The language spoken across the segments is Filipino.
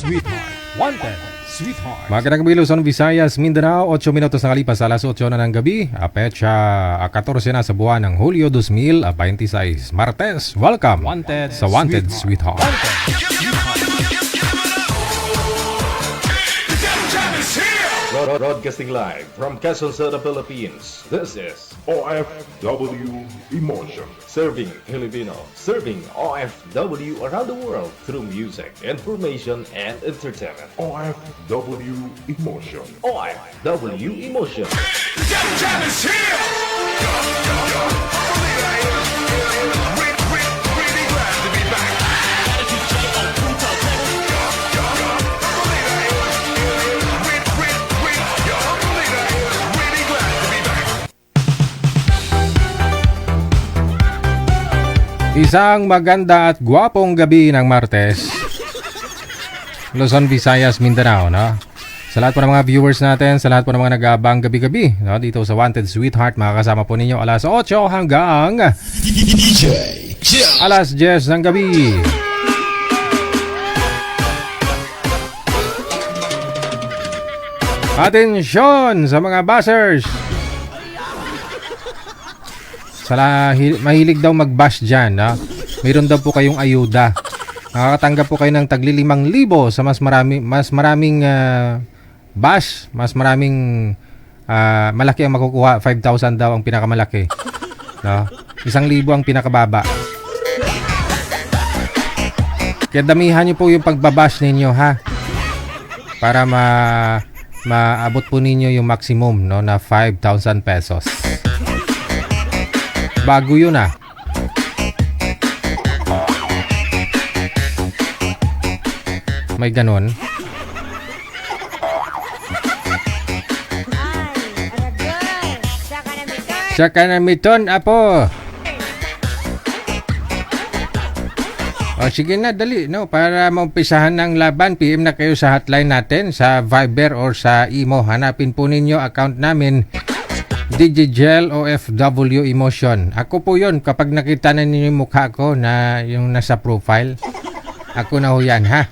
Sweetheart. Wanted. Sweetheart. Magandang gabi, Luzon, Visayas, Mindanao. 8 minutos na kalipas alas 8 na ng gabi. Petsa 14 na sa buwan ng Hulyo 2026. Martes, welcome Wanted. sa Wanted Sweetheart. Broadcasting live from Quezon City, Philippines. This is OFW Emotion. Serving Filipino, serving OFW around the world through music, information, and entertainment. OFW Emotion. OFW Emotion. Isang maganda at gwapong gabi ng Martes, Luzon, Visayas, Mindanao, no? Sa lahat po ng mga viewers natin, sa lahat po ng mga nag-aabang gabi-gabi, no? Dito sa Wanted Sweetheart, makakasama po ninyo alas 8 hanggang alas 10 ng gabi. Atensyon sa mga buzzers! Mahilig daw mag-bash dyan, ha? Mayroon daw po kayong ayuda. Nakakatanggap po kayo ng tagli 5,000 sa mas maraming bash, mas maraming malaki ang makukuha. 5,000 daw ang pinakamalaki, no? 1,000 ang pinakababa. Kaya damihan niyo po yung pagbabash ninyo, ha? Para maabot po ninyo yung maximum, no, na 5,000 pesos. Bago yun, ah. May ganon. Saka na miton, apo. O sige na, dali, no? Para maumpisahan ng laban, PM na kayo sa hotline natin, sa Viber or sa Imo. Hanapin po ninyo account namin, Digigel OFW Emotion. Ako po yun, kapag nakita na ninyo yung mukha ko na yung nasa profile. Ako na ho yan, ha?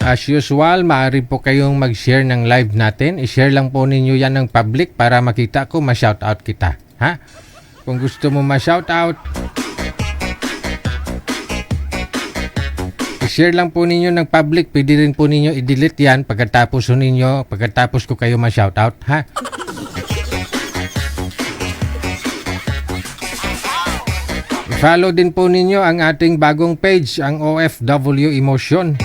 As usual, maaari po kayong mag-share ng live natin. I-share lang po ninyo yan ng public para makita ko, ma-shoutout kita, ha? Kung gusto mo ma-shoutout, share lang po ninyo ng public. Pwede rin po ninyo i-delete yan pagkatapos ko kayo ma-shoutout, ha? Follow din po ninyo ang ating bagong page, ang OFW Emotion.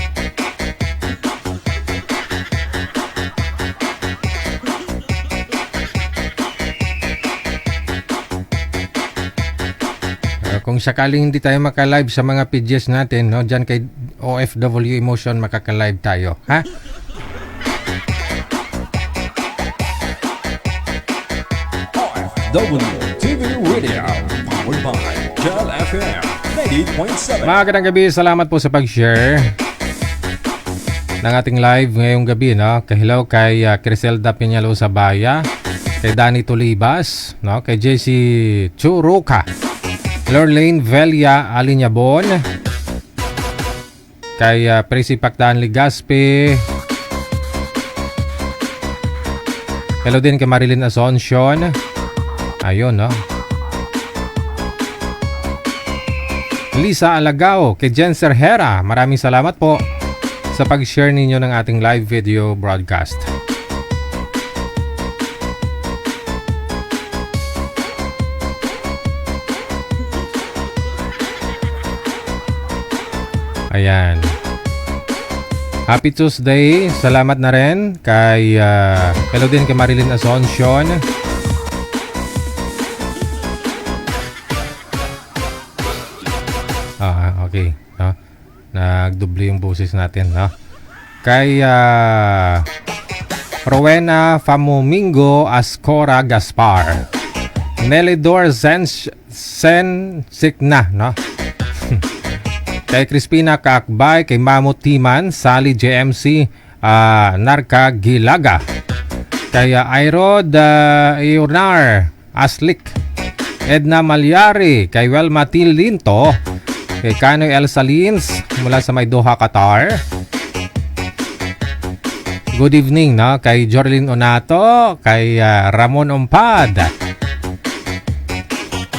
Kung sakaling hindi tayo maka-live sa mga pages natin, no, dyan kay OFW Emotion makaka-live tayo, ha? OFW TV Radio. Powered by Kel FM 98.7. Magandang gabi, salamat po sa pag-share ng ating live ngayong gabi, no? Hello kay Criselda Piñalo Sabaya, kay Danny Tulibas, no? Kay JC Churuca, Lorraine Velia Alinyabon, kay Presi Pactan Ligaspe. Hello din kay Marilyn Asuncion. Ayun, no? Lisa Alagao, kay Jen Serhera. Maraming salamat po sa pag-share ninyo ng ating live video broadcast. Ayan. Happy Tuesday. Salamat na rin kay hello din kay Marilyn Asuncion. Okay, no? Nagdoble yung boses natin, no? Kay Rowena Famumingo Ascora Gaspar, Nelidor Sen Sikna, no? Kay Crispina Kakbay, kay Mamo Timan, Sally JMC, Narca Gilaga, kay Ayrod Ionar Aslik, Edna Malyari, kay Welma Linto, kay Kanoy El Salins mula sa may Doha, Qatar. Good evening, no? Kay Jorlyn Onato, kay Ramon Ompad.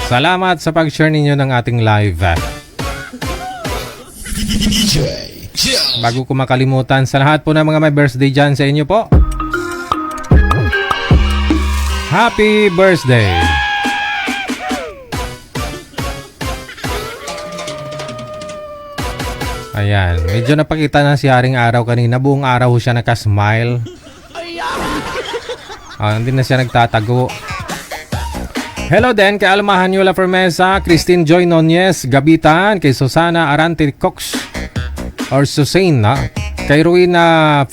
Salamat sa pag-share ninyo ng ating live. Bago ko makalimutan, sa lahat po ng mga may birthday dyan sa inyo po, happy birthday! Ayan, medyo napakita na si Haring Araw kanina. Buong araw siya nakasmile. Hindi na siya nagtatago. Hello din kay Alma Hanyula Fermesa, Christine Joy Nunez, Gabitan, kay Susana Arante Cox or Susain, kay Ruina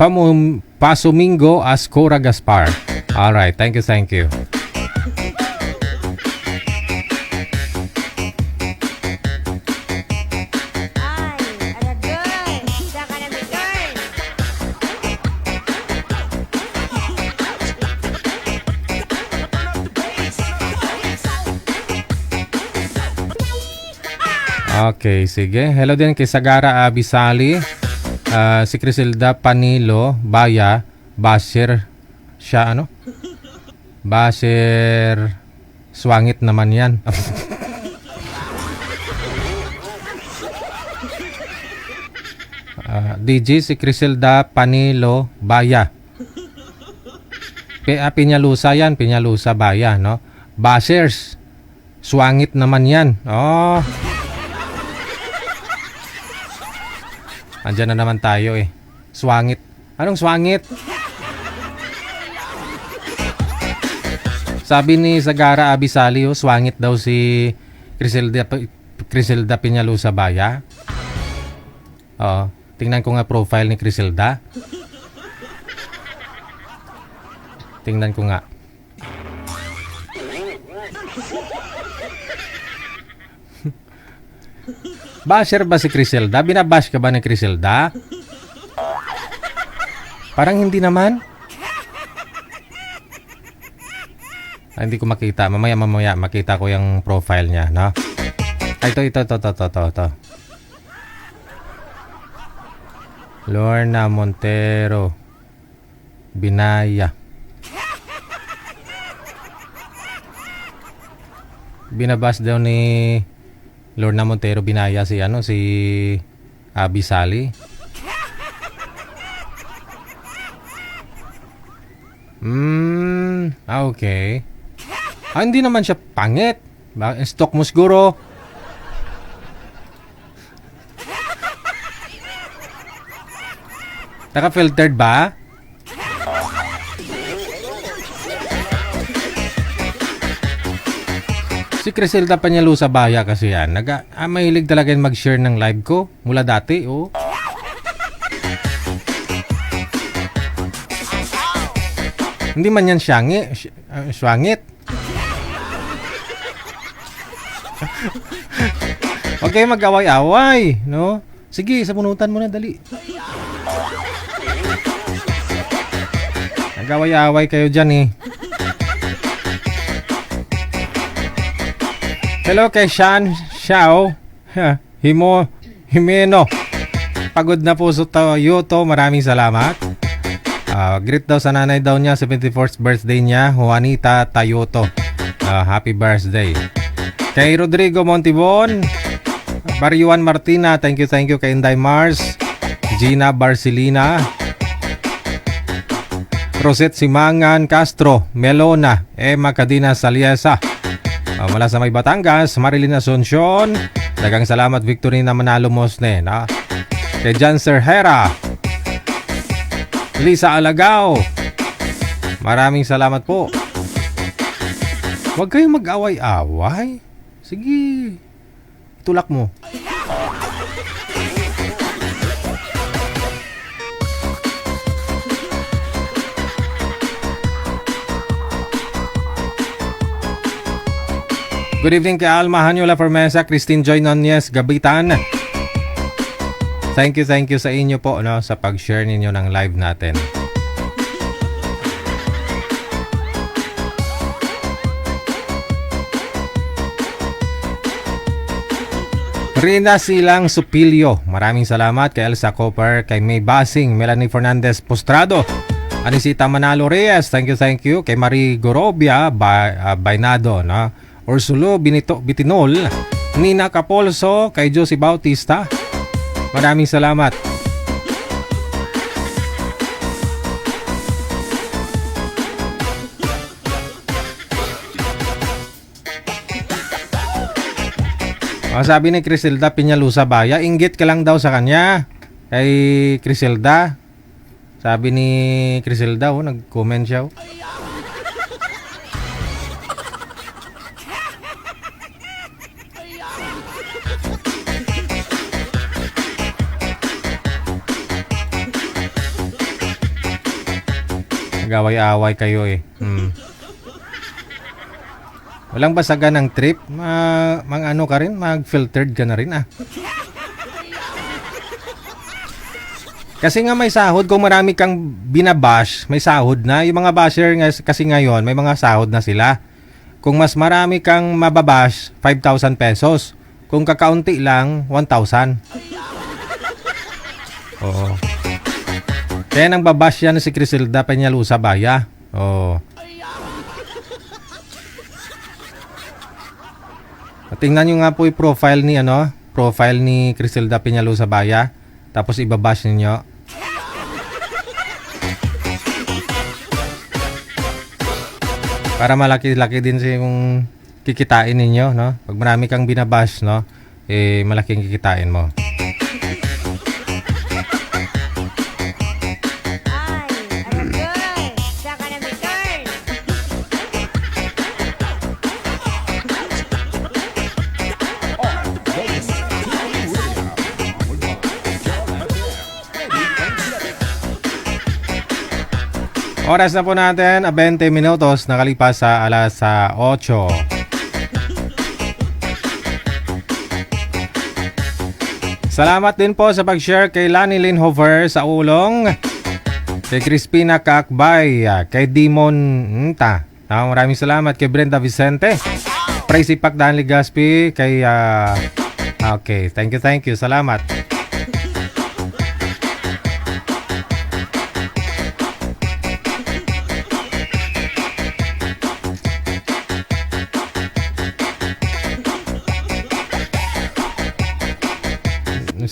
Pasumingo Ascora Gaspar. Alright, thank you, thank you. Okay, sige. Hello din kay Sagara Abisali, si Criselda Panilo, Baya, Basir, siya ano? Basir, swangit naman yan. DJ, si Criselda Panilo, Baya. Pinyalusa yan, Pinyalusa, Baya, no? Basirs, swangit naman yan. Oh. Andyan na naman tayo eh. Swangit. Anong swangit? Sabi ni Sagara Abisali, swangit daw si Criselda Pinyalusa Baya. Oo. Tingnan ko nga profile ni Criselda. Tingnan ko nga. Basher ba si Criselda? Binabash ka ba ni Criselda? Parang hindi naman. Hindi ko makita. Mamaya makita ko yung profile niya, no? Ito. Lorna Montero Binaya. Binabas daw ni Lorna Montero Binaya si Abisali. Okay. Hindi naman siya pangit. Stock mo siguro. Naka-filtered ba? Si Criselda Panyalusa Baya kasi yan. Mahilig talaga yung mag-share ng live ko. Mula dati, oh. Hindi man yan swangit. Huwag kayo mag-away-away, no? Sige, sabunutan mo na, dali. Nag-away-away kayo dyan, eh. Hello kay Shan Xiao Himeno. Pagod na puso tayo to. Maraming salamat. Greet daw sa nanay daw niya, 74th birthday niya, Juanita Tayoto. Happy birthday. Kay Rodrigo Montibon, Bariuan Martina, thank you kay Inday Mars, Gina Barcelina, Rosette Simangan Castro, Melona, Emma Cadina Saliesa. Mula sa may Batangas, Marilyn Asuncion, dagang salamat Victorina Manalo Mosne, kay Jan Serhera, Lisa Alagao, maraming salamat po. Huwag kayong mag-away-away. Sige, tulak mo. Good evening kay Alma Hanyula Fermesa, Christine Joy Nunez, Gabitan. Thank you sa inyo po, no, sa pag-share ninyo ng live natin. Rina Silang Supilio, maraming salamat. Kay Elsa Cooper, kay May Basing, Melanie Fernandez Postrado, Anisita Manalo Reyes, thank you. Kay Marie Gorobia Bainado, no? Ursulo Bitinol, Nina Capolso, kay Josie Bautista, maraming salamat. Sabi ni Criselda Piñalusa Baya, inggit ka lang daw sa kanya. Kay Criselda. Sabi ni Criselda, nag-comment siya. Nag-away-away kayo eh. Walang basagan ng trip, ano ka rin, mag-filtered ka na rin Kasi nga may sahod, kung marami kang binabash, may sahod na. Yung mga basher kasi ngayon, may mga sahod na sila. Kung mas marami kang mababash, 5,000 pesos. Kung kakaunti lang, 1,000. Oo. Kaya nang babash yan si Criselda Peñalusa Baya. Oo. Tingnan nyo nga po yung profile ni Criselda Peñalusa Baya. Tapos ibabash ninyo. Para malaki-laki din yung kikitain ninyo, no? Pag marami kang binabash, no? Malaking kikitain mo. Oras na po natin, 20 minutos nakalipas sa alas 8. Salamat din po sa pag-share kay Lani Linhofer sa Ulong, kay Crispina Kaakbay, kay Dimon Nta. Maraming salamat kay Brenda Vicente, Praise Pakdan Ligaspi, kay okay, thank you, salamat.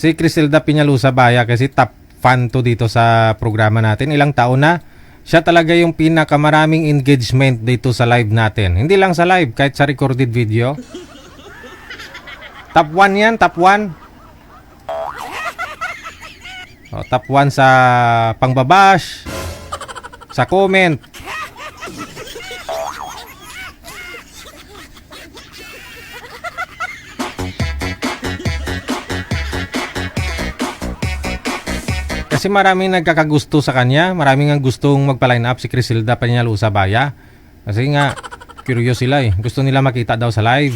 Si Criselda Piñalusa Baya kasi top fan to dito sa programa natin. Ilang taon na. Siya talaga yung pinakamaraming engagement dito sa live natin. Hindi lang sa live, kahit sa recorded video. Top 1 yan, top 1. Top 1 sa pangbabash, sa comment. Kasi maraming nagkakagusto sa kanya. Maraming ang gustong magpa-line up si Criselda Peñalusa Baya. Kasi nga, curious sila eh. Gusto nila makita daw sa live.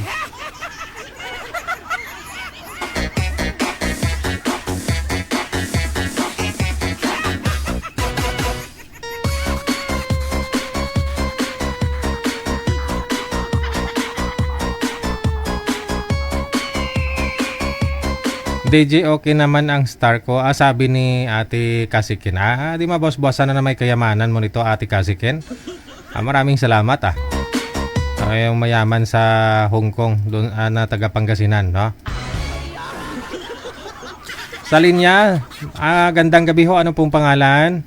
DJ, okay naman ang star ko. Sabi ni Ate Kasikin. Di mabos-bosan na may kayamanan mo nito, Ate Kasikin. Maraming salamat yung mayaman sa Hong Kong, doon na taga Pangasinan, no? Sa linya, gandang gabi ho. Ano pong pangalan?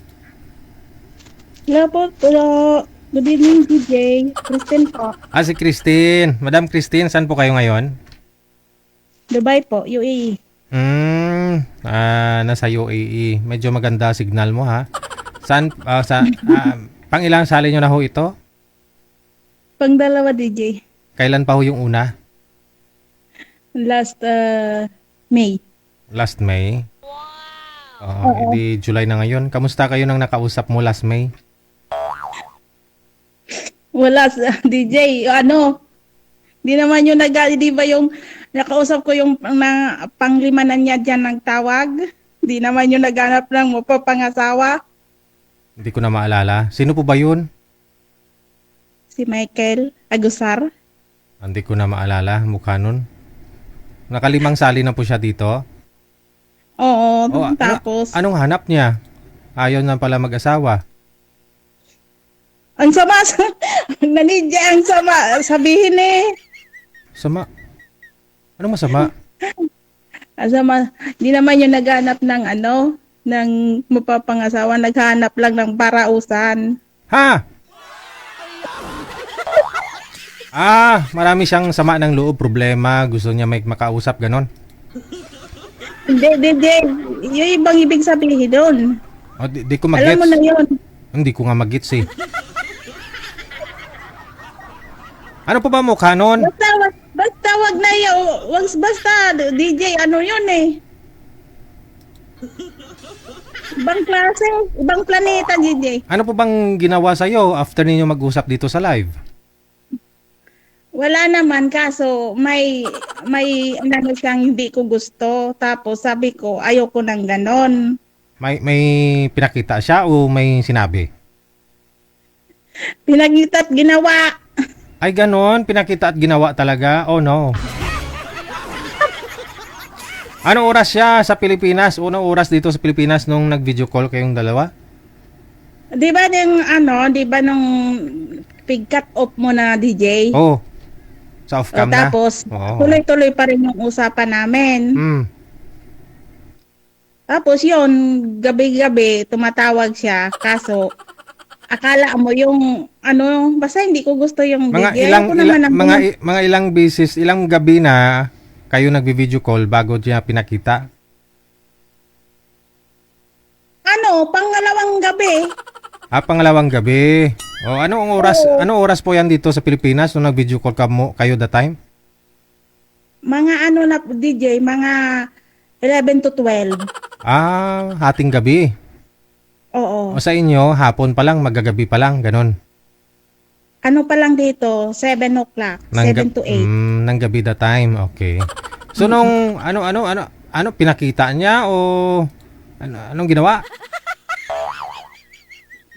Hello po. Good evening, DJ. Christine po. Si Christine. Madam Christine, saan po kayo ngayon? Dubai po, UAE. Nasa UAE. Medyo maganda signal mo, ha? Saan, pang ilang sali nyo na ho ito? Pang-dalawa, DJ. Kailan pa ho yung una? Last May. Last May? Hindi July na ngayon. Kamusta kayo nang nakausap mo last May? Wala, DJ. Di naman yung di ba yung nakausap ko yung panglima na niya dyan nagtawag? Di naman yung naghanap ng mapapangasawa? Hindi ko na maalala. Sino po ba yun? Si Michael Agusar. Hindi ko na maalala. Mukha nun. Nakalimang sali na po siya dito. Oo, Oh, tapos anong hanap niya? Ayaw na pala mag-asawa. ang sama nanidya ang sama sabihin Sama. Anong masama? ang sama, di naman yung naghanap ng ng mapapangasawa, naghanap lang ng parausan. Ha? Marami siyang sama ng loob, problema. Gusto niya may makausap, ganon. Hindi. Yung ibang ibig sabihin doon. O, di ko Alam mo na mag-gets. yun. Hindi ko nga mag-gets eh. Ano po ba mukha nun? Basta wag na yun. Basta, DJ, ano yun eh. Ibang klase, ibang planeta, DJ. Ano po bang ginawa sa'yo after ninyo mag-usap dito sa live? Wala naman, kaso may ano siyang hindi ko gusto. Tapos sabi ko, ayoko ng ganon. May pinakita siya o may sinabi? Pinagita't ginawa. Ay ganon, pinakita at ginawa talaga? Oh no. Anong oras siya sa Pilipinas? Unang oras dito sa Pilipinas nung nag-video call kayong dalawa? Di ba nung pig-cut off mo na, DJ? Oh, sa off-cam na? Tapos, Oo. tuloy-tuloy pa rin yung usapan namin. Tapos yun, gabi-gabi, tumatawag siya. Kaso, akala mo yung, basta hindi ko gusto yung Mga DJ. ilang, Ako naman ang mga ilang beses, ilang gabi na kayo nagvi-video call bago niya pinakita? pangalawang gabi. Pangalawang gabi. Oh, anong oras po yan dito sa Pilipinas nung nag-video call kayo that time? Mga DJ, mga 11 to 12. Hating gabi. Oo. O sa inyo, hapon pa lang, magagabi pa lang, ganon. Ano pa lang dito, 7 o'clock, 7 to 8. Nang gabi that time, okay. So nung, pinakita niya o anong ginawa?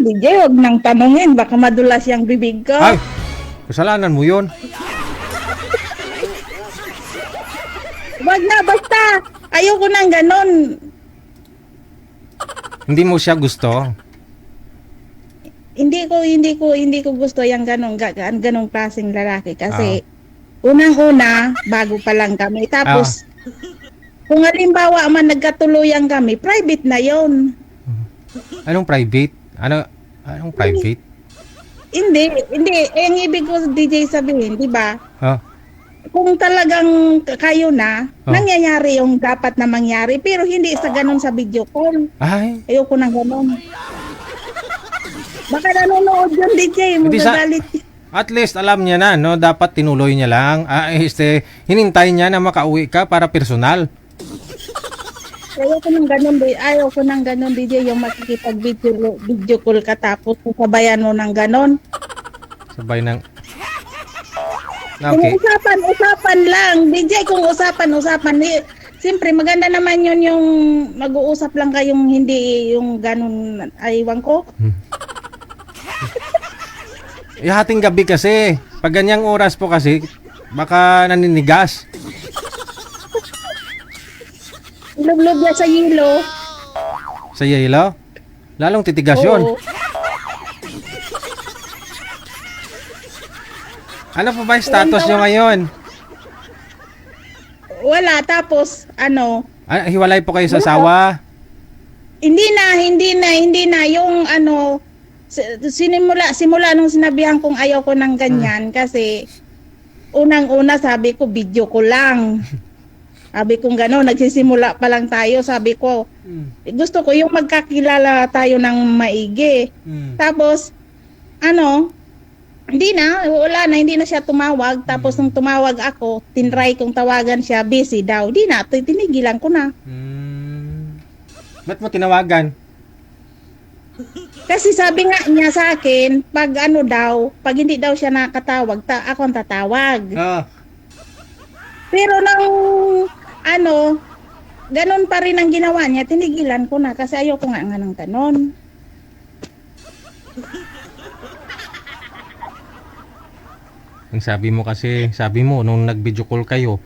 DJ, huwag nang tanungin, baka madulas yung bibig ko. Ay, kasalanan mo yun. Wag na, basta. Ayoko nang ganon. Hindi mo siya gusto? Hindi ko gusto yung ganong klaseng lalaki kasi unang-una, bago pa lang kami. Tapos, kung halimbawa man nagkatuluyan kami, private na yon. Anong private? Anong private? Hindi. Ang ibig ko DJ sabihin, di ba? Kung talagang kayo na, nangyayari yung dapat na mangyari, pero hindi sa ganon sa video call. Ay, Ayoko nang ganon. Baka nanonood yun, DJ. Hindi Magagalit. at least alam niya na, no? Dapat tinuloy niya lang. Hinintay niya na makauwi ka para personal. Ayoko nang ganon, DJ. Yung makikipag-video call ka tapos sabayan mo ng ganon. Sabay ng... Kung Okay. usapan lang. DJ, kung usapan. Siyempre, maganda naman yun yung mag-uusap lang kayong hindi yung ganon, aywan ko. Hating gabi kasi. Pag ganyang oras po kasi, baka naninigas. Lublob niya sa yelo. Sa yelo? Lalong titigas yun. Oo. Ano po ba yung status nyo ngayon? Wala, tapos, Hiwalay po kayo sa asawa? hindi na, yung simula nung sinabihan kong ayaw ko ng ganyan, kasi, unang-una sabi ko, video ko lang. Sabi kong gano'n, nagsisimula pa lang tayo, sabi ko, gusto ko yung magkakilala tayo ng maigi. Tapos, hindi na siya tumawag. Tapos nung tumawag ako, tinry kong tawagan siya, busy daw. Di na, tinigilan ko na. Ba't mo tinawagan? Kasi sabi nga niya sa akin, pag pag hindi daw siya nakatawag, ako ang tatawag. Pero ganun pa rin ang ginawa niya, tinigilan ko na kasi ayoko nga ng ganon. Ang sabi mo nung nag-video call kayo,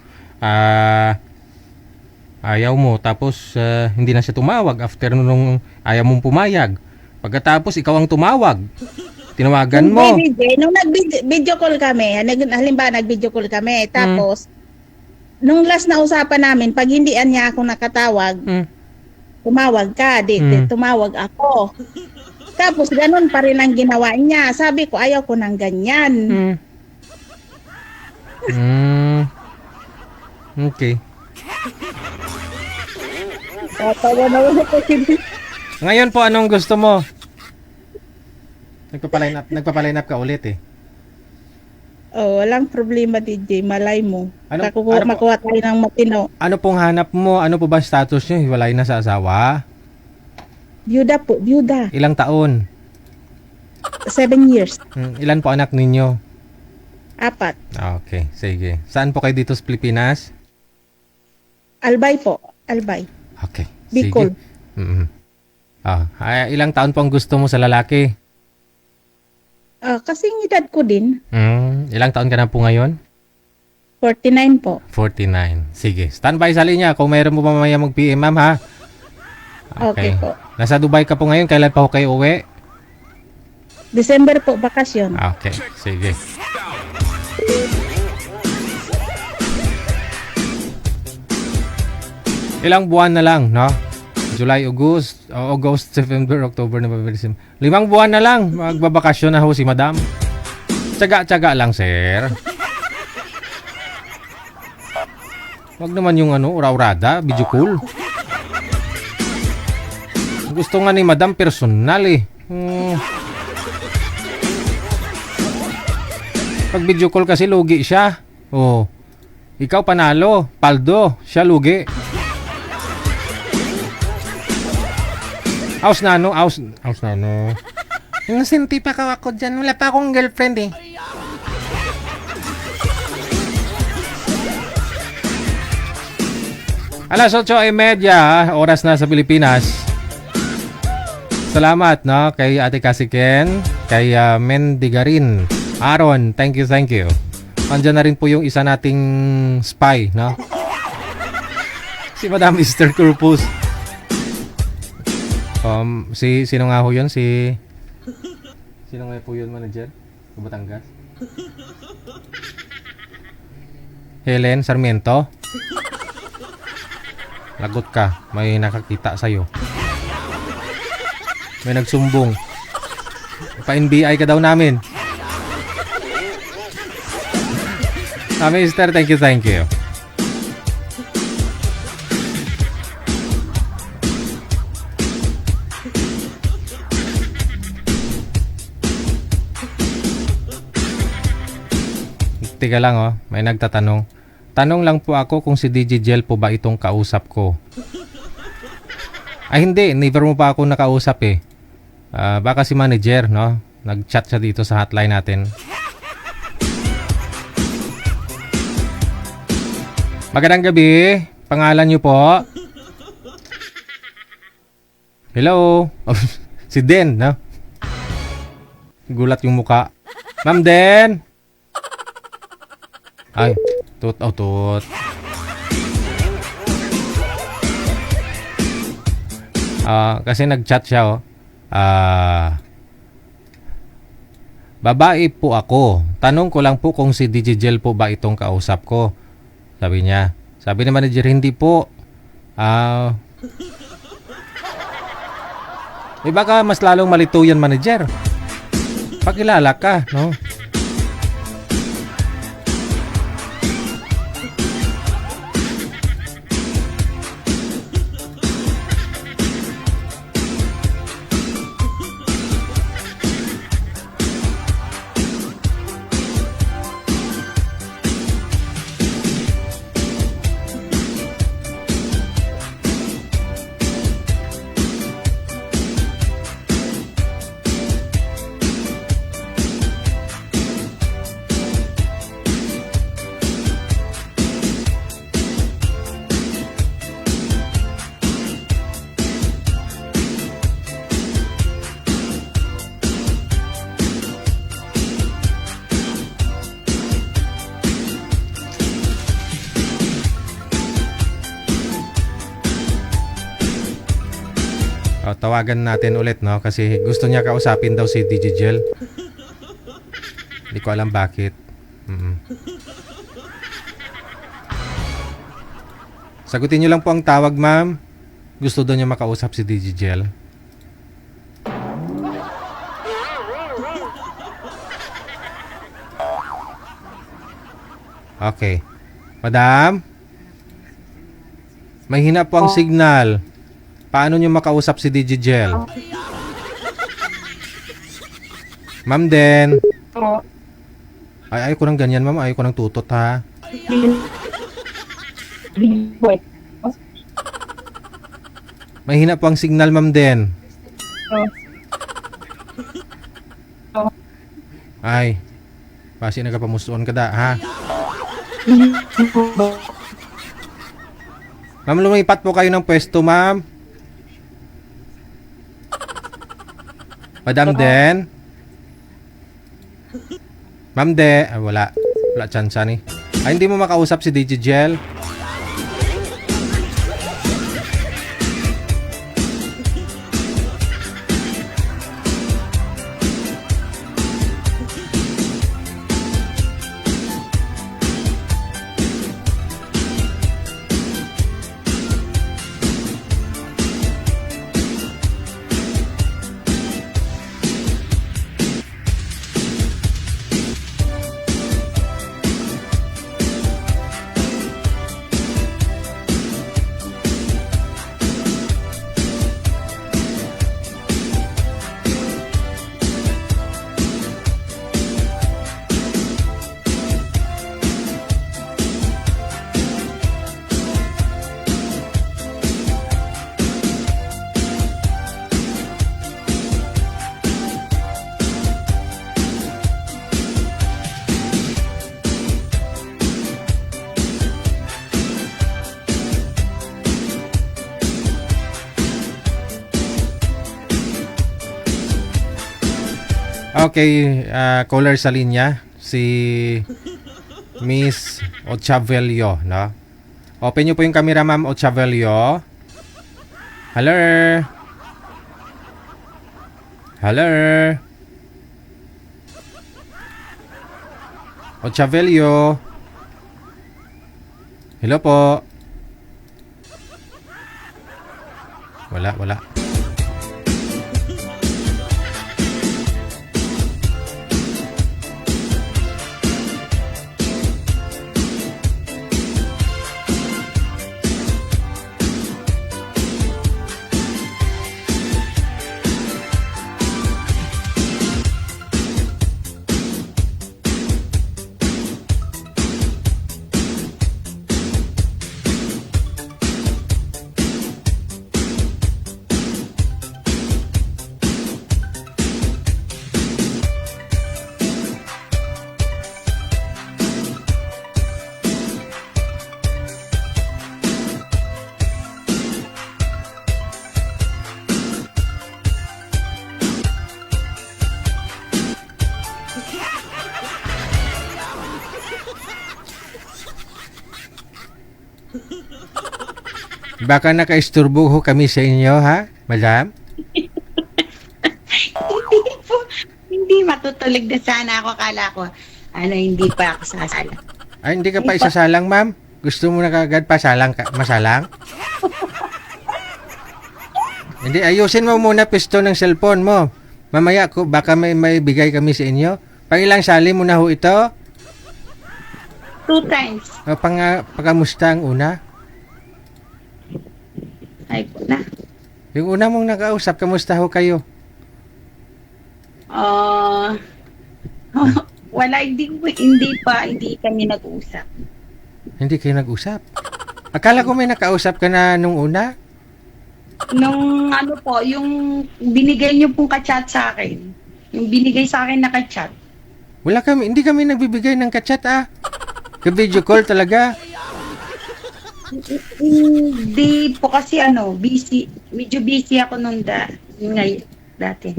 Ayaw mo, tapos hindi na siya tumawag after nung ayaw mong pumayag. Pagkatapos, ikaw ang tumawag. Tinawagan mo. Hindi, DJ, nung nag-video call kami, halimbawa nag-video call kami, tapos, nung last na usapan namin, pag hindi niya ako nakatawag, tumawag ka, tumawag ako. Tapos, ganun pa rin ang ginawa niya. Sabi ko, ayaw ko ng ganyan. Okay. Tatawa na wala ko si Ngayon po, anong gusto mo? Nagpapaline up ka ulit eh. Oh, walang problema, DJ. Malay mo. Ano- Makuha tayo ng matino. Ano pong hanap mo? Ano po ba status niyo? Hiwalay na sa asawa? Byuda po, byuda. Ilang taon? 7 years. Ilan po anak ninyo? 4. Okay, sige. Saan po kayo dito sa Pilipinas? Albay po. Albay. Okay, Bicol. sige. Ilang taon po ang gusto mo sa lalaki? Kasing edad ko din. Ilang taon ka na po ngayon? 49 po. 49. Sige, standby sa linya kung mayroon mo pa mamaya mag-PM, ma'am, ha? Okay po. Nasa Dubai ka po ngayon. Kailan pa ho kayo uwi? December po, bakasyon. Okay, sige. Ilang buwan na lang, no? July, August, September, October, November, December. 5 buwan na lang. Magbabakasyon na ho si madam. Tsaga-tsaga lang, sir. Wag naman yung ura-urada, video call. Gusto nga ni madam personal eh. Pag video call kasi lugi siya. Oh. Ikaw panalo, paldo, siya lugi. Aus na no. Yung sinti pa ka ako dyan. Wala pa akong girlfriend eh. Alas 8:30, oras na sa Pilipinas. Salamat, no, kay Ate Kasiken, kay Mendigarin, Aaron, thank you. Andiyan na rin po yung isa nating spy, no? Si Madam Mr. Corpus. Sino nga ho yun? Sino nga po yun, manager? Sa Batangas? Helen Sarmiento? Lagot ka. May nakakita sa'yo. May nagsumbong. Pa-NBI ka daw namin. Mister, thank you. Teka lang may nagtatanong. Tanong lang po ako kung si DJ Jel po ba itong kausap ko. Ay hindi, never mo pa ako nakausap eh. Baka si manager, no? Nag-chat siya dito sa hotline natin. Magandang gabi. Pangalan niyo po? Hello? Si Den, no? Gulat yung muka. Ma'am Den? Ay, tut. Kasi nag-chat siya, babae po ako. Tanong ko lang po kung si DJ Jel po ba itong kausap ko. Sabi niya. Sabi ni manager, hindi po. Baka mas lalong malito yan, manager. Pakilala ka, no? Tawagan natin ulit, no? Kasi gusto niya kausapin daw si DJ Jel. Hindi ko alam bakit. Sagutin niyo lang po ang tawag, ma'am. Gusto daw niya makausap si DJ Jel. Okay. Madam? May hina po ang signal. Paano niyo makausap si DJ Jel? Ma'am Den. Ay, ayoko ng ganyan, ma'am. Ayoko ng tutot, ha? May hina po ang signal, ma'am Den. Ay. Pasi nagapamusuon ka da, ha? Ma'am, lumipat po kayo ng pwesto, ma'am. Madam Den. Ma'am De. Ay, wala. Wala chance ni. Ay, hindi mo makausap si DJ Jel. Okay, caller sa linya, si Miss Ochavelio, no? Open nyo po yung camera, ma'am Ochavelio. Hello? Hello? Ochavelio? Hello po? Wala. Baka nakaisturbo ho kami sa inyo, ha, madam? Hindi matutulog na sana ako. Akala ko, hindi pa ako sasalang. Ay, hindi ka pa isasalang, ma'am? Gusto mo na kagad masalang? Hindi, ayusin mo muna pisto ng cellphone mo. Mamaya ko, baka may bigay kami sa inyo. Pangilang sali mo na ho ito? 2 times. Pakamusta ang una? Ay po na. Yung una mong nakausap, kamusta ho kayo? Wala, hindi kami nag-uusap. Hindi kayo nag-usap? Akala ko may nakausap ka na nung una? Nung yung binigay niyo pong ka-chat sa akin. Yung binigay sa akin na ka-chat. Hindi kami nagbibigay ng ka-chat, ah. Ka-video call talaga. Hindi po kasi busy. Medyo busy ako nung dati.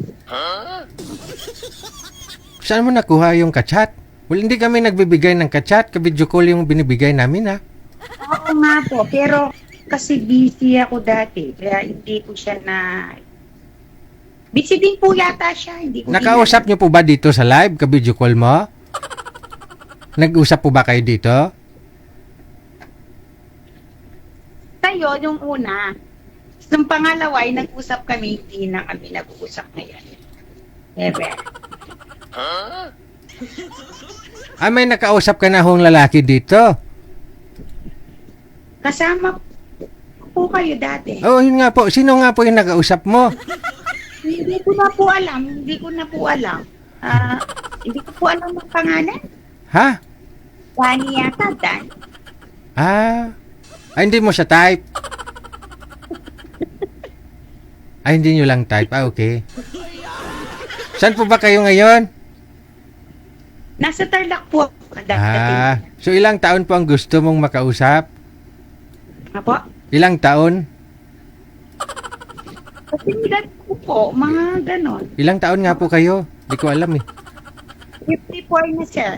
Saan mo nakuha yung ka-chat? Hindi kami nagbibigay ng ka-chat. Ka-video call yung binibigay namin, ah. Oo nga po, pero kasi busy ako dati. Kaya hindi ko siya Busy din po yata siya. Hindi ko Nakausap niyo po ba dito sa live? Ka-video call mo? Nag-usap po ba kayo dito? Tayo, yung una. Yung pangalawa ay nag-usap kami, hindi na kami nag-uusap ngayon. Never. May nakausap ka na hong lalaki dito? Kasama po kayo dati. Oo, yun nga po. Sino nga po yung nakausap mo? Hindi ko na po alam. Hindi ko po alam ang pangalan. Ha? Dani yata, Dan. Hindi mo siya type. Hindi nyo lang type. Okay. Saan po ba kayo ngayon? Nasa Tarlac po. So ilang taon po ang gusto mong makausap? Apo? Ilang taon? Kasi edad ko po, mga ganon. Ilang taon nga po kayo? Di ko alam eh. 54 na, sir.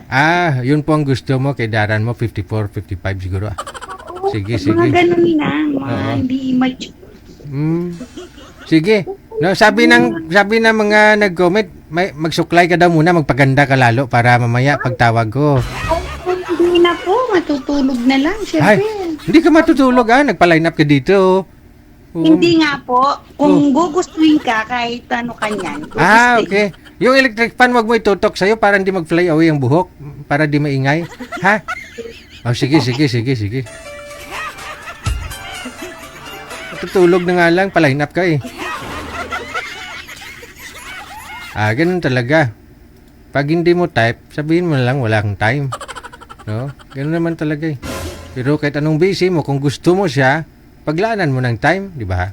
Yun po ang gusto mo kay daran mo, 54, 55 siguro. Oo, Sige, mga sige. ganon lang. Mga Oo. hindi mature. Sige. No, sabi ng mga nag-comment, magsuklay ka daw muna, magpaganda ka lalo para mamaya pagtawag ko. Hindi na po, matutulog na lang, Ay, syempre. hindi ka matutulog nagpa-line up ka dito. Oo. Hindi nga po. Kung gugustuhin ka, kahit ano kanyan. Okay. Yung electric fan, wag mo itutok sa'yo para hindi mag-fly away ang buhok. Para di maingay. Ha? Sige. Tutulog na nga lang, pa-line up ka eh. Ganun talaga. Pag hindi mo type, sabihin mo na lang wala kang time. No? Ganun naman talaga eh. Pero kahit anong busy mo, kung gusto mo siya, paglaanan mo ng time, di ba?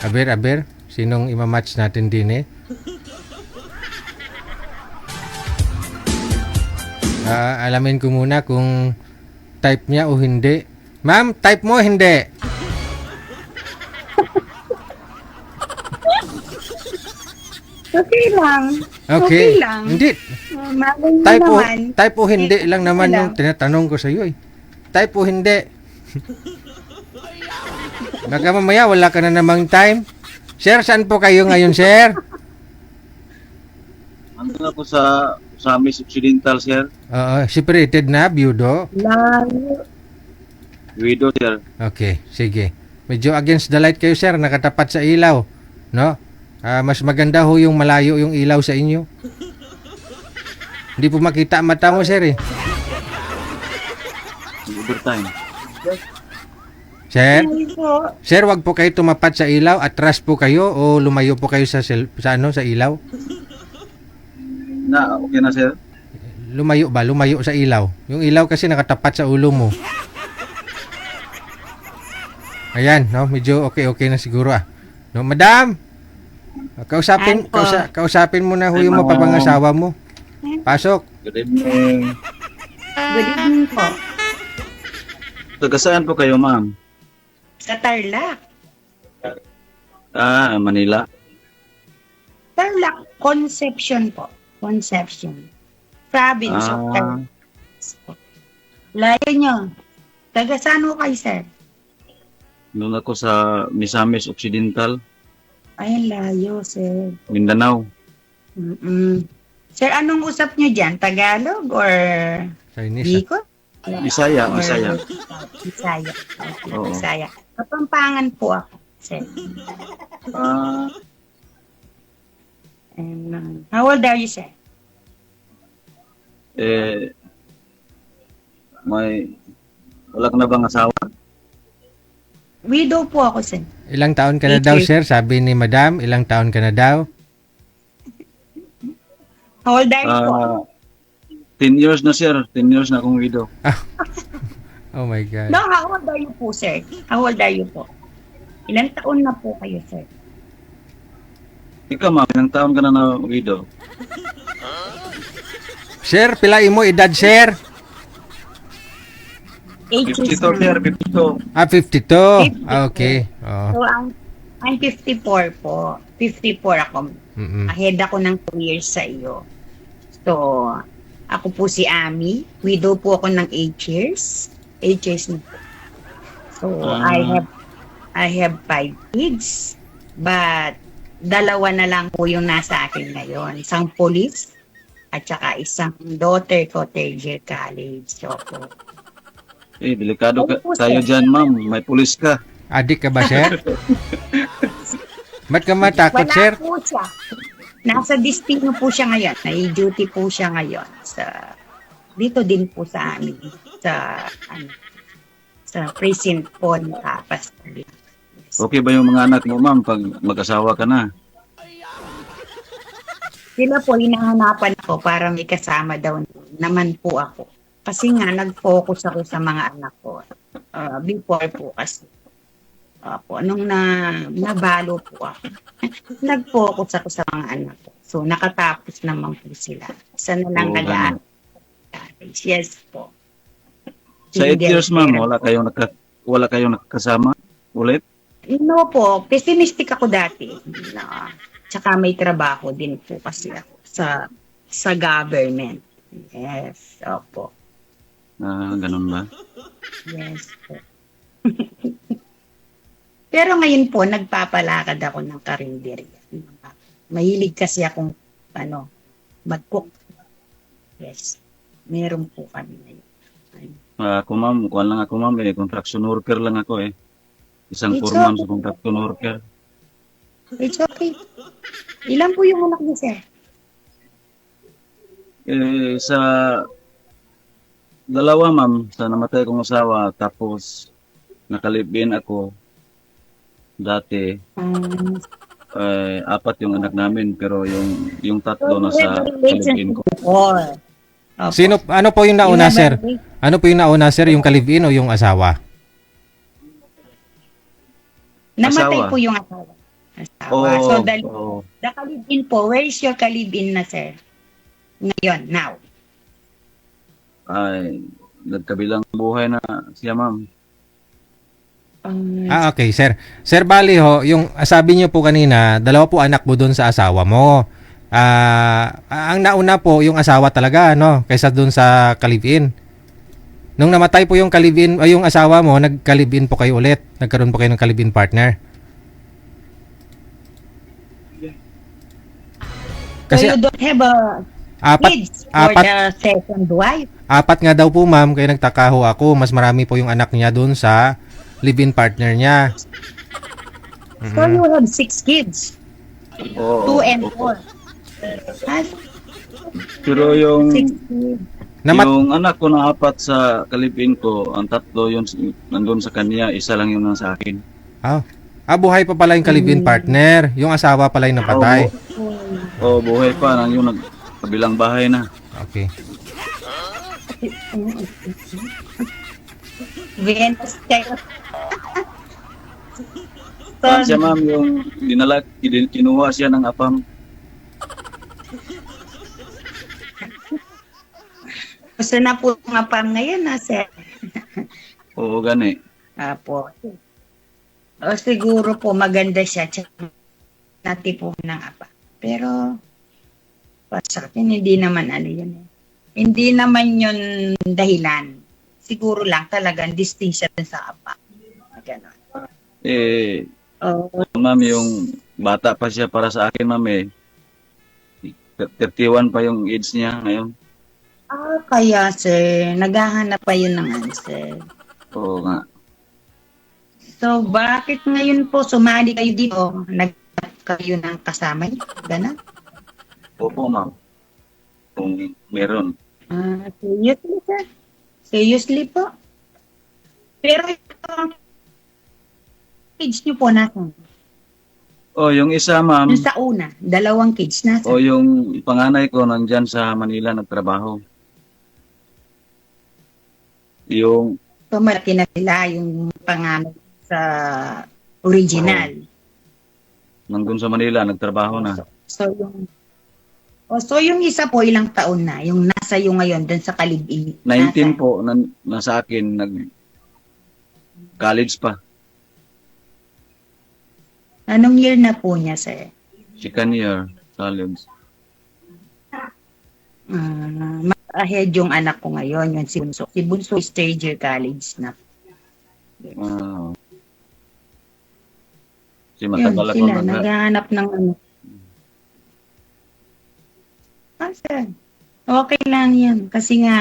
Aber, sinong imamatch natin din eh? Alamin ko muna kung type niya o hindi. Ma'am, type mo o hindi? Okay lang. Okay. lang. Hindi. Malay mo Type o, naman. type o hindi lang naman lang. yung tinatanong ko sa iyo eh. Type o hindi. Baka mamaya wala ka na namang time. Sir, saan po kayo ngayon, sir? Ando ako sa Miss Occidental, sir. Separated na, byudo. Layo. Widow, sir. Okay, sige. Medyo against the light kayo, sir. Nakatapat sa ilaw. No? Mas maganda ho yung malayo yung ilaw sa inyo. Hindi po makita ang mata mo, sir eh. Overtime. Sir? Ay po. Sir, wag po kayo tumapat sa ilaw. Atras po kayo o lumayo po kayo sa ilaw? Okay na, sir. Lumayo ba? Lumayo sa ilaw. Yung ilaw kasi nakatapat sa ulo mo. Ayan, no? Medyo okay na siguro No, madam! Kausapin mo na ho yung mapapangasawa mo. Pasok. Good evening. Good evening po. Taga saan po kayo, ma'am? Sa Tarlac. Manila. Tarlac Conception po. Conception. Province of Tarlac. Layo nyo. Taga saan ho kayo, sir? Doon ako sa Misamis Occidental, Ay, layo, sir. Mindanao. Sir, anong usap nyo dyan? Tagalog or Chinese. Bicol? Bisaya. Bisaya. Oo. Bisaya. Kapampangan po ako, sir. And, how old are you, sir? Wala ka na bang asawa? Widow po ako, sir. Ilang taon ka na daw, sir? Sabi ni madam, ilang taon ka na daw? How old are you po? 10 years na, sir. 10 years na akong widow. Oh my God. No, how old are you po, sir? How old are you po? Ilang taon na po kayo, sir? Ikaw, ma'am, ilang taon ka na widow? Sir, pilain mo edad, sir? 52, sir. 52. 52. Okay. So, I'm 54 po. 54 ako. Ahead ako ng 2 years sa iyo. So, Ako po si Ami. Widow po ako ng 8 years. 8 years na po. So, I have 5 kids. But, dalawa na lang po yung nasa akin ngayon. Isang police at saka isang daughter ko, third year college. So, po. Delikado Opo, tayo sir. dyan, ma'am. May pulis ka. Adik ka ba, sir? Ba't ka matakot, Wala sir? po siya. Nasa destino po siya ngayon. Nai-duty po siya ngayon. Dito din po sa amin. Sa precinct po ng Kapas. Okay ba yung mga anak mo, ma'am, pag mag-asawa ka na? Sila po, hinahanapan ako para may kasama daw naman po ako. Kasi nga, nag-focus ako sa mga anak ko. Before po kasi. Nung nabalo po ako, nag-focus ako sa mga anak ko. So, nakatapos naman po sila. Isa na lang Oo, nag Yes po. Sa 8 years, ma'am, Single parent wala kayong nakakasama ulit? No po, pessimistic ako dati. Tsaka may trabaho din po kasi ako sa government. Yes, opo. Ganun ba? Yes po. Pero ngayon po, nagpapalakad ako ng karinderya. Mahilig kasi akong mag-cook. Yes. Meron po kami ngayon. Ako, ma'am, kuwan lang ako, ma'am, construction worker lang ako eh. Isang It's foreman okay. sa construction worker. It's okay. Ilan po yung anak niyo, sir? Sa dalawa, ma'am, sa namatay kong asawa, tapos nakalibin ako dati, apat yung anak namin, pero yung tatlo na sa kalibin ko. Sino, ano po yung nauna, sir? Ano po yung nauna, sir? Yung kalibin o yung asawa? Namatay Asawa. po yung asawa. So, the kalibin po, where is your kalibin na, sir? Ngayon, now. Ay, nagkabilang buhay na siya, ma'am. Okay, sir. Sir, bali ho, yung sabi niyo po kanina, dalawa po anak mo doon sa asawa mo. Ang nauna po yung asawa talaga, no? Kaysa doon sa kalibin. Nung namatay po yung kalibin, yung asawa mo, nagkalibin po kayo ulit. Nagkaroon po kayo ng kalibin partner. Kasi So, you don't have kids for the second wife? apat nga daw po, ma'am, kaya nagtaka ho ako. Mas marami po yung anak niya doon sa live-in partner niya. So, you have 6 kids. Oo. 2 and 4. Pero yung 6 kids. yung anak ko na apat sa kalibin ko, ang tatlo yun nandun sa kanya, isa lang yun sa akin. Buhay pa pala yung kalibin partner. Yung asawa pala yung napatay. Buhay pa, nang yung kabilang bahay na. Okay. Venus kayo. Siya, ma'am, yung kinuha siya ng apam. Gusto na po nga pa ngayon, sir. Oo, gani. Po. Siguro po maganda siya. Tsaka natipo ng apa. Pero, sa akin, hindi naman yun. Hindi naman yun dahilan. Siguro lang talagang distinction sa apa. Ganon. Ma'am, yung bata pa siya para sa akin, ma'am, 31 pa yung age niya ngayon. Kaya, sir, naghahanap pa yun ng answer. Oo nga. So, bakit ngayon po sumali kayo dito? Naghanap kayo ng kasama niyo? Ganon? Opo, ma'am. Kung meron. Seriously, sir? Seriously po? Pero yung kids niyo po natin. Yung isa, ma'am. Yung sa una, 2 kids natin. Yung panganay ko nandyan sa Manila nagtrabaho. Yung So, malaki na sila yung panganay sa original. nandun sa Manila nagtrabaho na. So, yung isa po, ilang taon na? Yung nasa yung ngayon, dun sa kalibin? 19 po na sa akin, nag-college pa. Anong year na po niya, sir? Second year, college. ahead yung anak ko ngayon, yung si Bunso. Si Bunso is third year college na. Ah. Kasi Yun, matagal ako sila, naghahanap ng ano. Kasi, okay lang yan. Kasi nga,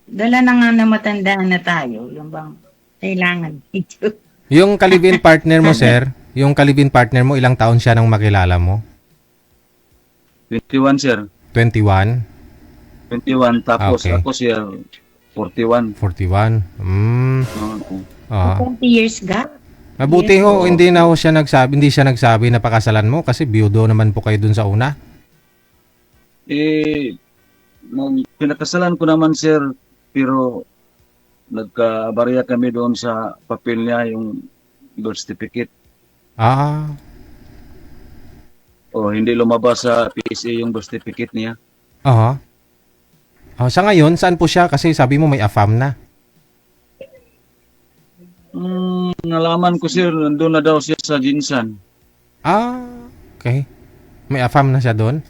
dala na nga na matandaan na tayo. Yung bang kailangan medyo. Yung kalibin partner mo, sir, yung kalibin partner mo, ilang taon siya nang makilala mo? 21, sir. 21? 21, tapos Okay. ako, sir, 41. 41? Ah. 20 years gap. Mabuti Yes, ho, hindi siya nagsabi na pakasalan mo kasi biyudo naman po kayo dun sa una. Nung pinakasalan ko naman, sir, pero nagkabarya kami doon sa papel niya, yung birth certificate. Ah, O hindi lumabas sa PSA yung birth certificate niya. aha. Sa ngayon, saan po siya? Kasi sabi mo may AFAM na. Nalaman ko, sir, nandun na daw siya sa Jinsan. Ah, okay. May AFAM na siya doon?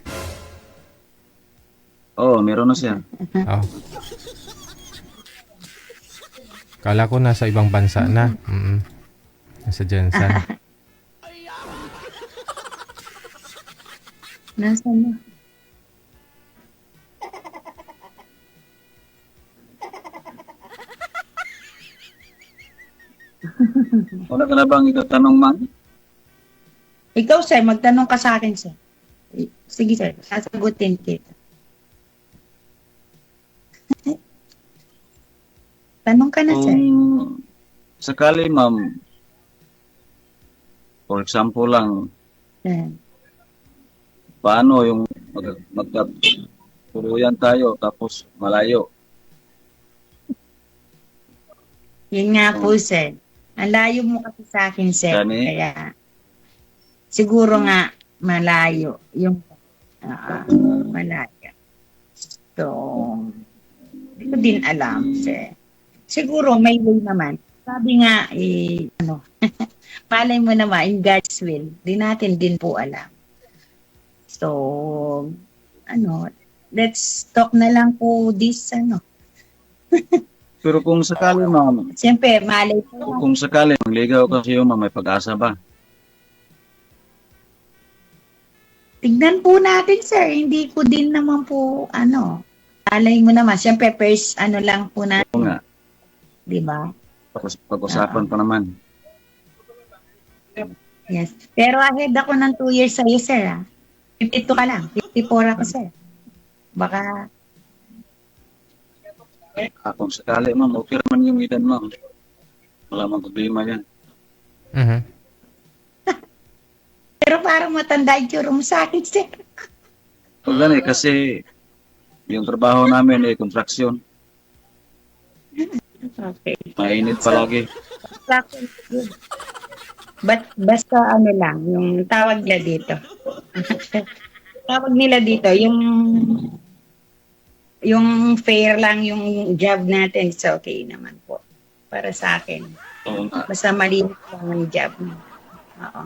Oo, meron na siya. Oh. Kala ko nasa ibang bansa na. Nasa Jensen. Nasaan na? Wala ka na bang itatanong, ma'am? Ikaw, sir, magtanong ka sa akin, sir. Sige, sir. Sasagutin kita. Tanong ka na, sir. Kung sakali, ma'am, for example lang, Yan. paano yung magkaturuyan tayo tapos malayo? Yun nga po, sir. Ang layo mo kasi sa akin, sir. Gani? Kaya, siguro nga, malayo. Yung, malayo. So, hindi ko din alam, sir. Siguro, may way naman. Sabi nga, palay mo naman, in God's will, di natin din po alam. So, let's talk na lang po this, Pero kung sakali, ma'am, Siyempre, malay po. kung sakali mangligaw kasi yung ma'am, may pag-asa ba? Tignan po natin, sir. Hindi ko din naman po, alay mo naman. Siyempre, first, lang po Oo natin. nga, Di ba? pag-usapan pa naman. Yes. Pero ahead ako ng 2 years sa'yo, sir. 52 ka lang. 54 ako, sir. Baka, Kung sakali, ma'am, okay naman yung edad, ma'am. Wala mang problema yan. Mhm. pero parang matanda yung mo sa akin, sir. Pag kasi yung trabaho namin ay construction. Okay. Mainit palagi. Basta lang, yung tawag nila dito. Tawag nila dito, yung fair lang yung job natin, it's okay naman po. Para sa akin. Oo nga. Basta malinis lang ang job. Oo.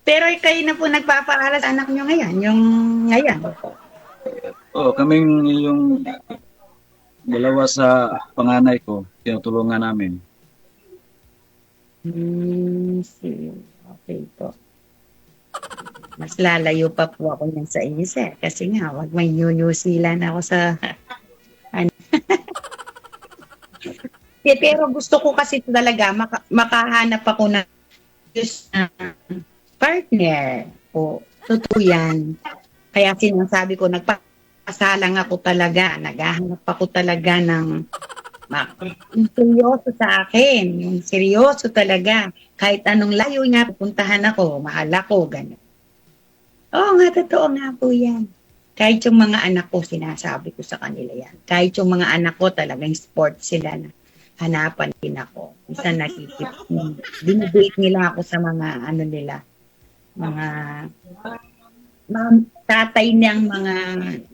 Pero kayo na po nagpapaaral sa anak nyo ngayon, yung ngayon. Oo, kaming yung dalawa sa panganay ko, tinutulungan namin. Okay po. Mas lalayo pa po ako yan sa inyo, sir. Kasi nga, wag may New Zealand ako sa... Pero gusto ko kasi talaga makahanap ako ng partner po. Totoo yan. Kaya sinasabi ko, nagpasalang ako talaga. Naghahanap ako talaga ng yung seryoso sa akin. Yung seryoso talaga. Kahit anong layo niya, pupuntahan ako, mahal ako, gano'n. Oo nga, totoo nga po yan. Kahit yung mga anak ko, sinasabi ko sa kanila yan. Kahit yung mga anak ko, talagang sport sila na hanapan din ako. Minsan nakikip. Dinidate nila ako sa mga nila, mga tatay niyang mga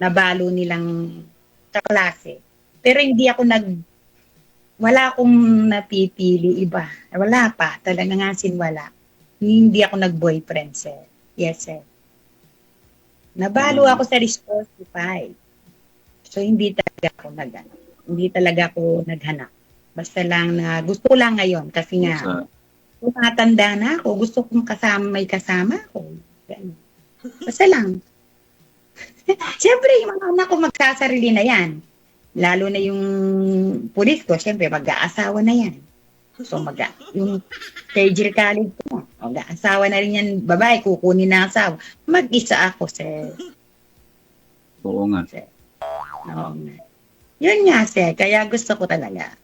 nabalo nilang kaklase. Pero hindi ako wala akong napipili iba. Wala pa. Talaga nga wala. Hindi ako nag-boyfriend, sir. Yes, sir. Nabalo ako sa Spotify. So, hindi talaga ako naghanap. Basta lang na gusto ko lang ngayon kasi nga Sa, tumatanda na ako. Gusto kong may kasama ako. Ganun. Basta lang. Siyempre, yung mga anak ko magkasarili na yan. Lalo na yung pulis ko, siyempre, mag-aasawa na yan. So, yung Kajir College ko, mag-aasawa na rin yan, babae, kukunin na asawa. Mag-isa ako, sir. oo nga. Oo nga. Yun nga, sir. Kaya gusto ko talaga.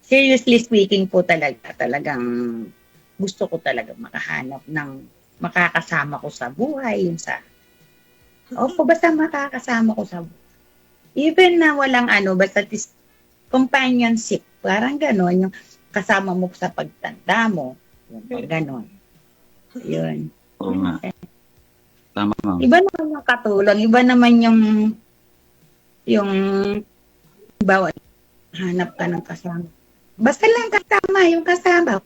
Seriously speaking po talagang gusto ko talaga makahanap ng makakasama ko sa buhay. Yung sa, basta makakasama ko sa buhay. Even na walang basta companionship. Parang gano'n, yung kasama mo sa pagtanda mo. Yung gano'n. Yun. Oo nga. Tama, ma'am. Iba naman yung katulong. Iba naman yung bawa, hanap ka ng kasama. Basta lang kasama, yung kasama.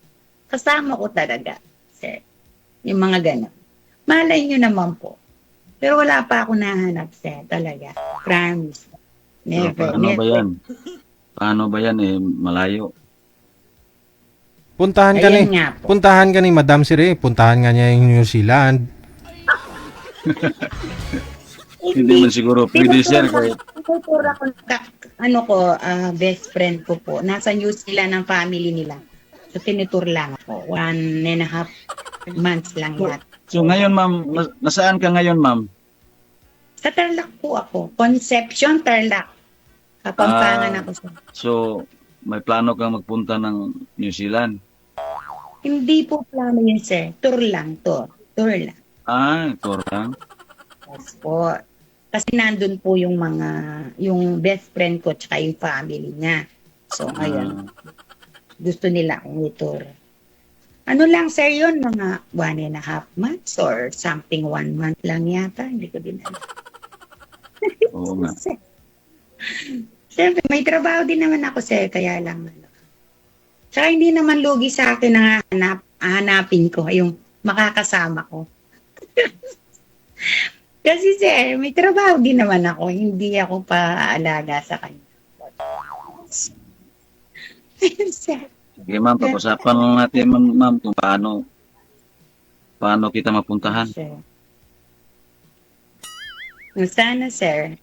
Kasama ko talaga. Sir. Yung mga gano'n. Malay nyo naman po. Pero wala pa ako nahanap, sir. Talaga. Promise. Pero Never. paano ba yan? Paano ba yan malayo? Puntahan ka Ayun ni, nga po. puntahan ka ni Madam Siri. Puntahan nga niya yung New Zealand. Hindi man siguro pwede, sir. Kaya, Tinuturo ako, best friend ko po. Nasa New Zealand ang family nila. So, tinutur lang ako. 1.5 months lang yata. so ngayon, ma'am, nasaan ka ngayon, ma'am? Sa Tarlac po ako. Conception, Tarlac. Kapampangan ako sa... So, may plano kang magpunta ng New Zealand? Hindi po plano yun, sir. Tour lang to. Tour lang. Tour lang. Yes po. Kasi nandun po yung best friend ko tsaka yung family niya. So, ngayon, gusto nila akong i-tour. Ano lang, sir, yun? Mga 1.5 months or something 1 month lang yata. Hindi ko din alam. Oo nga. Siyempre, may trabaho din naman ako, sir. Kaya lang, Tsaka hindi naman lugi sa akin na hanapin ko yung makakasama ko. Kasi, sir, may trabaho din naman ako. Hindi ako paalaga sa kanya. Sir. Sige, ma'am, pag-usapan lang natin, ma'am, kung paano kita mapuntahan. Sir. Sana, sir.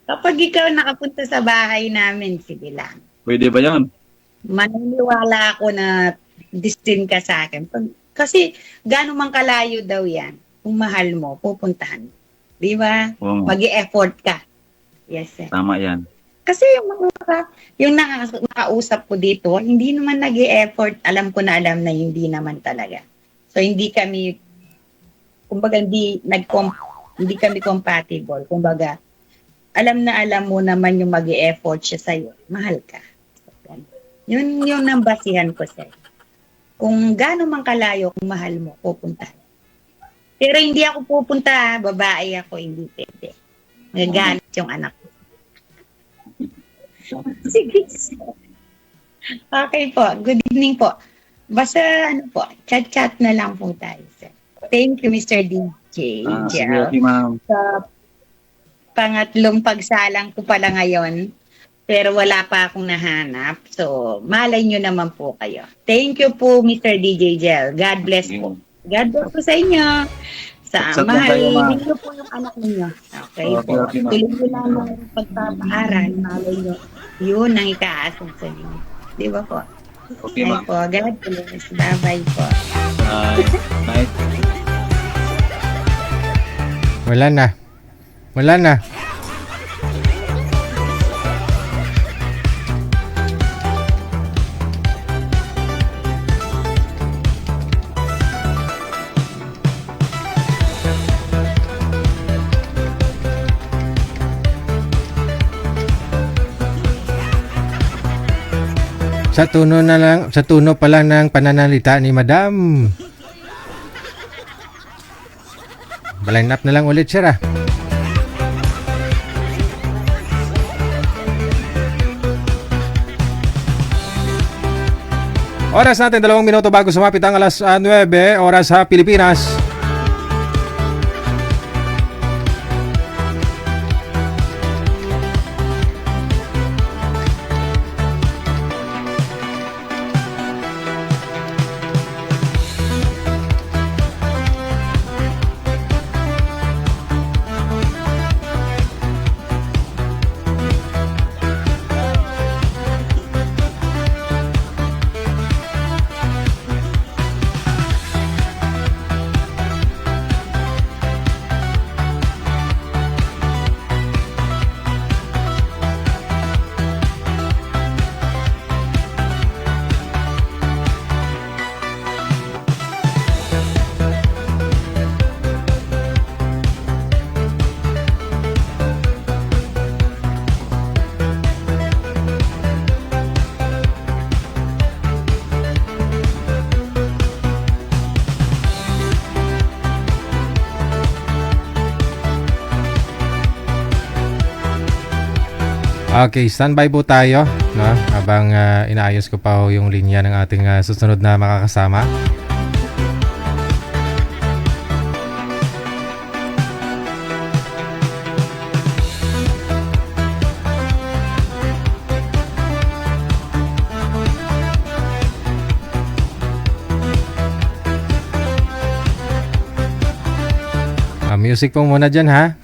Kapag ikaw nakapunta sa bahay namin, sige lang. Pwede ba yan? Maniniwala ako na destined ka sa akin. Kasi gano'n man kalayo daw yan. Kung mahal mo, pupuntahan mo. Di ba? Oo nga. Mag-i-effort ka. Yes, sir. Tama yan. Kasi yung nakausap ko dito, hindi naman nag-i-effort. Alam ko na alam na hindi naman talaga. So, hindi kami, kumbaga, hindi kami compatible. Kumbaga, alam na alam mo naman yung mag-i-effort siya sa'yo. Mahal ka. Yun yung nambasihan ko, sir. Kung gaano man kalayo, kung mahal mo, pupunta. Pero hindi ako pupunta, babae ako, hindi pwede. Magagalit yung anak ko. Sige, sir. Okay po. Good evening po. Basta, chat-chat na lang po tayo, sir. Thank you, Mr. DJ. Sige, okay, ma'am. Sa pangatlong pagsalang ko pala ngayon, pero wala pa akong nahanap. So, malay nyo naman po kayo. Thank you po, Mr. DJ Jel. God bless po. God bless po sa inyo. Chat lang tayo, ma'am. Mahalin nyo po yung anak ninyo. Okay po. Okay, ma'am. Tuloy nyo lang ang pagpapaaral. Malay nyo. Yun ang ikaasa sa inyo. Di ba po? Okay, ma'am. Po. God bless. Bye-bye po. Night. Wala na. Wala na. Sa tuno pa lang ng pananalita ni Madam. Line up na lang ulit, sir, ah. Oras natin, 2 minuto bago sumapit ang alas 9, oras sa Pilipinas. Okay, standby po tayo, no? Habang inaayos ko pa ho yung linya ng ating susunod na makakasama. Music po muna dyan, ha?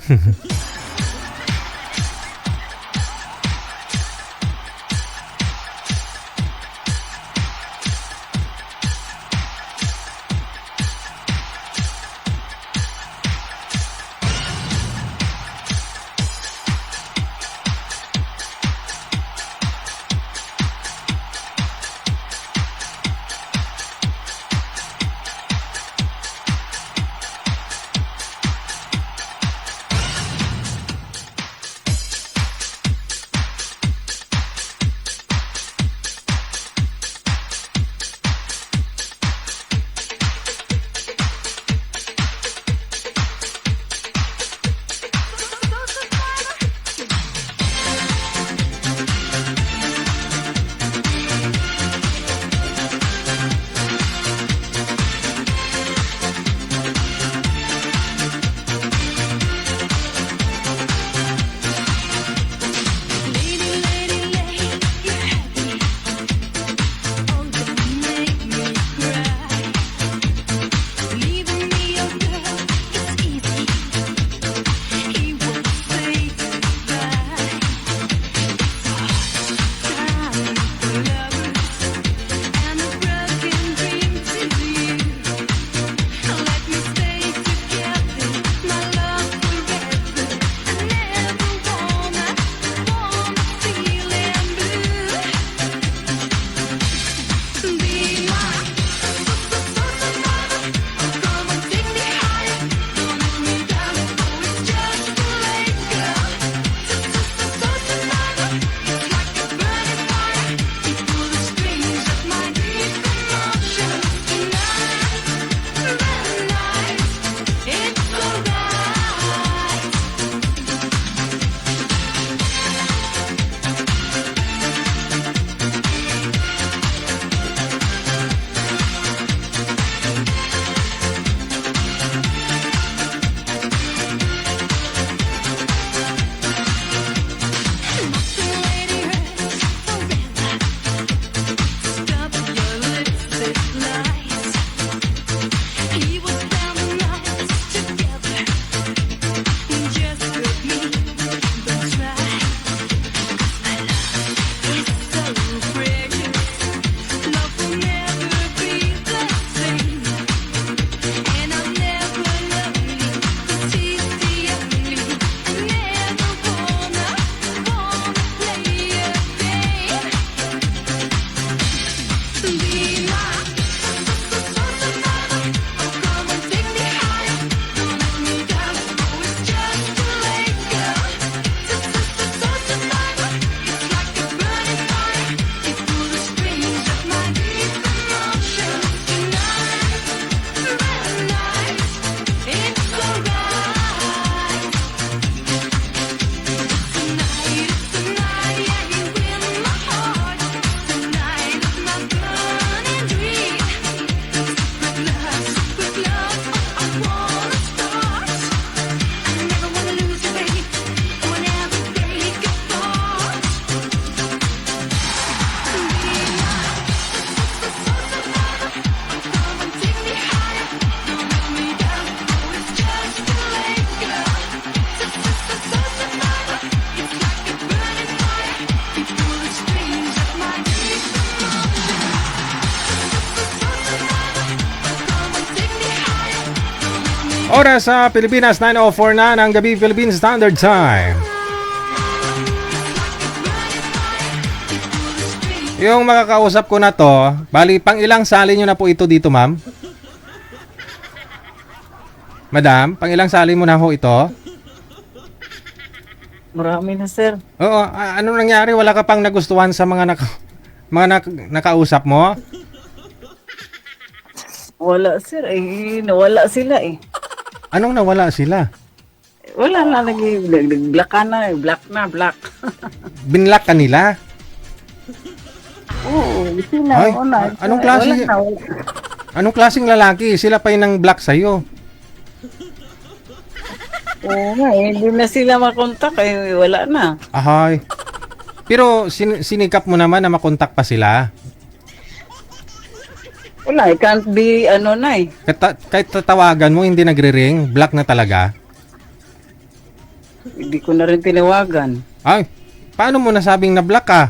Oras sa Pilipinas, 9:04 na ng gabi, Philippine Standard Time. Yung makakausap ko na to, bali pang ilang sali nyo na po ito dito, ma'am? Madam, pang ilang sali mo na ho ito? Marami na, sir. Oo, ano nangyari? Wala ka pang nagustuhan sa mga nakausap mo? Wala, sir. Eh, nawala sila eh. Anong nawala sila? Wala na lagi. Black ka na. Black. Binlock ka nila? Oo, sila. Ay, Wala. anong klase? Wala na, wala. Anong klaseng lalaki? Sila pa yung nang block sa'yo. Oo nga, hindi na sila makontak. Wala na. Ahay. Pero sinikap mo naman na makontak pa sila. Wala, it can't be na eh. Kahit tatawagan mo, hindi nagre-ring, block na talaga. Hindi ko na rin tinawagan. Ay, paano mo nasabing na-block ka?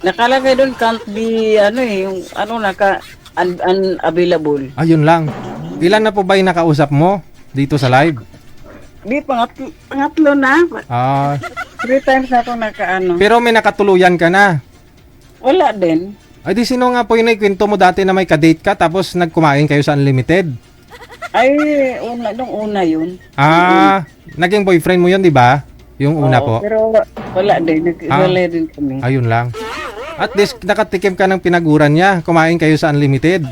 Nakalagay doon can't be yung unavailable. Ayun lang. Ilan na po ba yung nakausap mo dito sa live? Di, pangatlo na. Ah, 3 times na ako pero may nakatuluyan ka na. Wala din. Ay di sino nga po yung naikwento mo dati na may kadate ka tapos nagkumain kayo sa Unlimited? Ay, nung una yun. Ah, naging boyfriend mo yun, di ba? Yung una Oo, po. pero wala din. Nag-iwalay din kami. Ayun lang. At least nakatikim ka ng pinaguran niya. Kumain kayo sa Unlimited.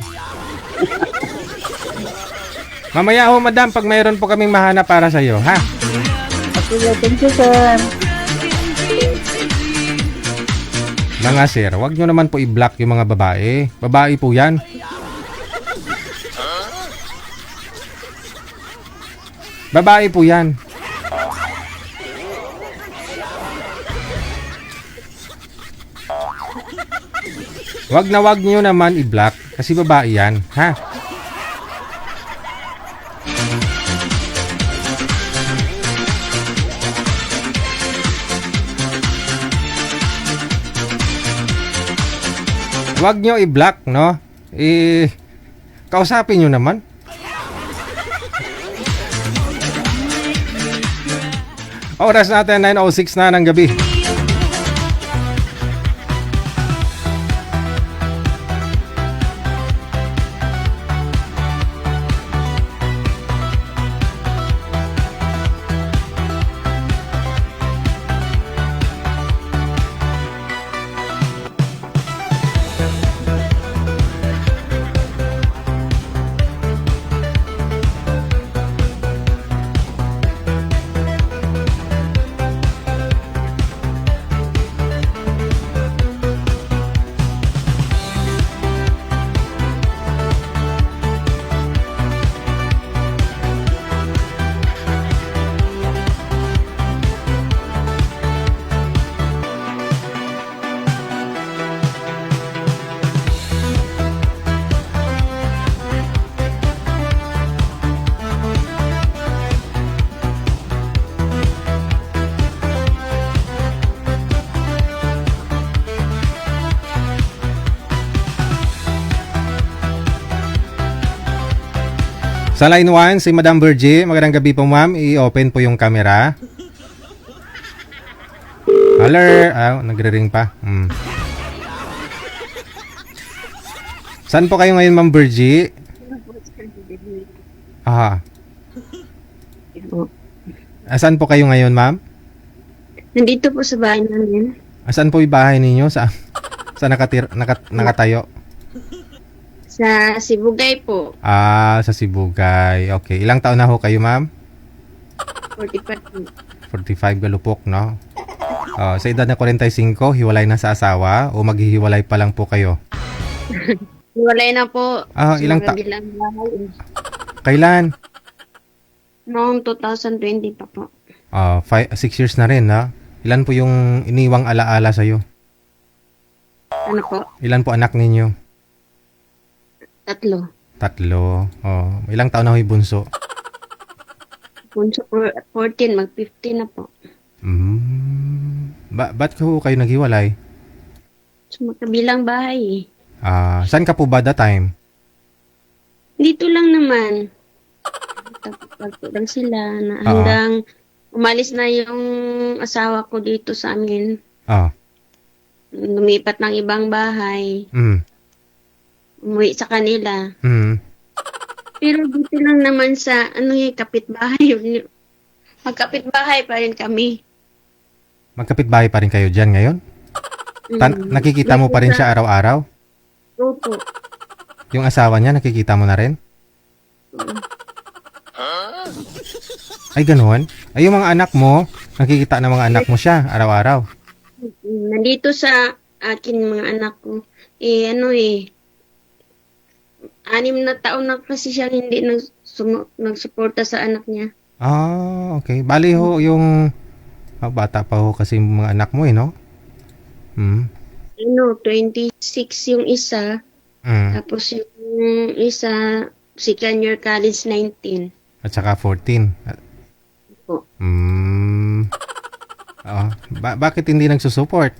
Mamaya ho, madam, pag mayroon po kaming mahanap para sa'yo, ha? Okay, thank you, sir. Mga sir, wag nyo naman po i-block yung mga babae. Babae po yan. Babae po yan. Wag nyo naman i-block kasi babae yan, ha? Wag nyo i-block, no? Kausapin nyo naman. Oras natin 9:06 na ng gabi. Sa line 1, si Madam Virgie. Magandang gabi po, ma'am. I-open po yung camera. Hello. Nagre-ring pa. Saan po kayo ngayon, Ma'am Virgie? Aha. Saan po kayo ngayon, ma'am? Nandito po sa bahay namin. Saan po yung bahay ninyo? Sa nakatayo? Sa Sibugay po. Sa Sibugay. Okay. Ilang taon na ho kayo, ma'am? 45. 45 galupok, no? Sa edad na 45, hiwalay na sa asawa o maghihiwalay pa lang po kayo? Hiwalay na po. Ilang bilang bahay. Kailan? Noong 2020 pa po. 6 years na rin, no? Ilan po yung iniwang alaala sa'yo? Ano po? Ilan po anak ninyo? 3. 3. Ilang taon na ho yung bunso? Bunso po, 14, mag-15 na po. Ba't ho kayo naghiwalay? So, magkabilang bahay. Saan ka po ba that time? Dito lang naman. Tapos lang sila na hanggang umalis na yung asawa ko dito sa amin. Lumipat ng ibang bahay. Umuwi sa kanila. Pero dito lang naman sa kapitbahay. Magkapitbahay pa rin kami. Magkapitbahay pa rin kayo dyan ngayon? Nakikita mo pa rin siya araw-araw? Opo. Yung asawa niya, nakikita mo na rin? Ay, gano'n? Ay, yung mga anak mo, nakikita ng mga anak mo siya araw-araw. Nandito sa akin mga anak ko. Ano 6 na taon na kasi siyang hindi nagsuporta sa anak niya. Ah, okay. Bali ho, yung bata pa ho kasi yung mga anak mo no? 26 yung isa, tapos yung isa, second year college, 19. At saka 14. Po. Bakit hindi nagsusupport?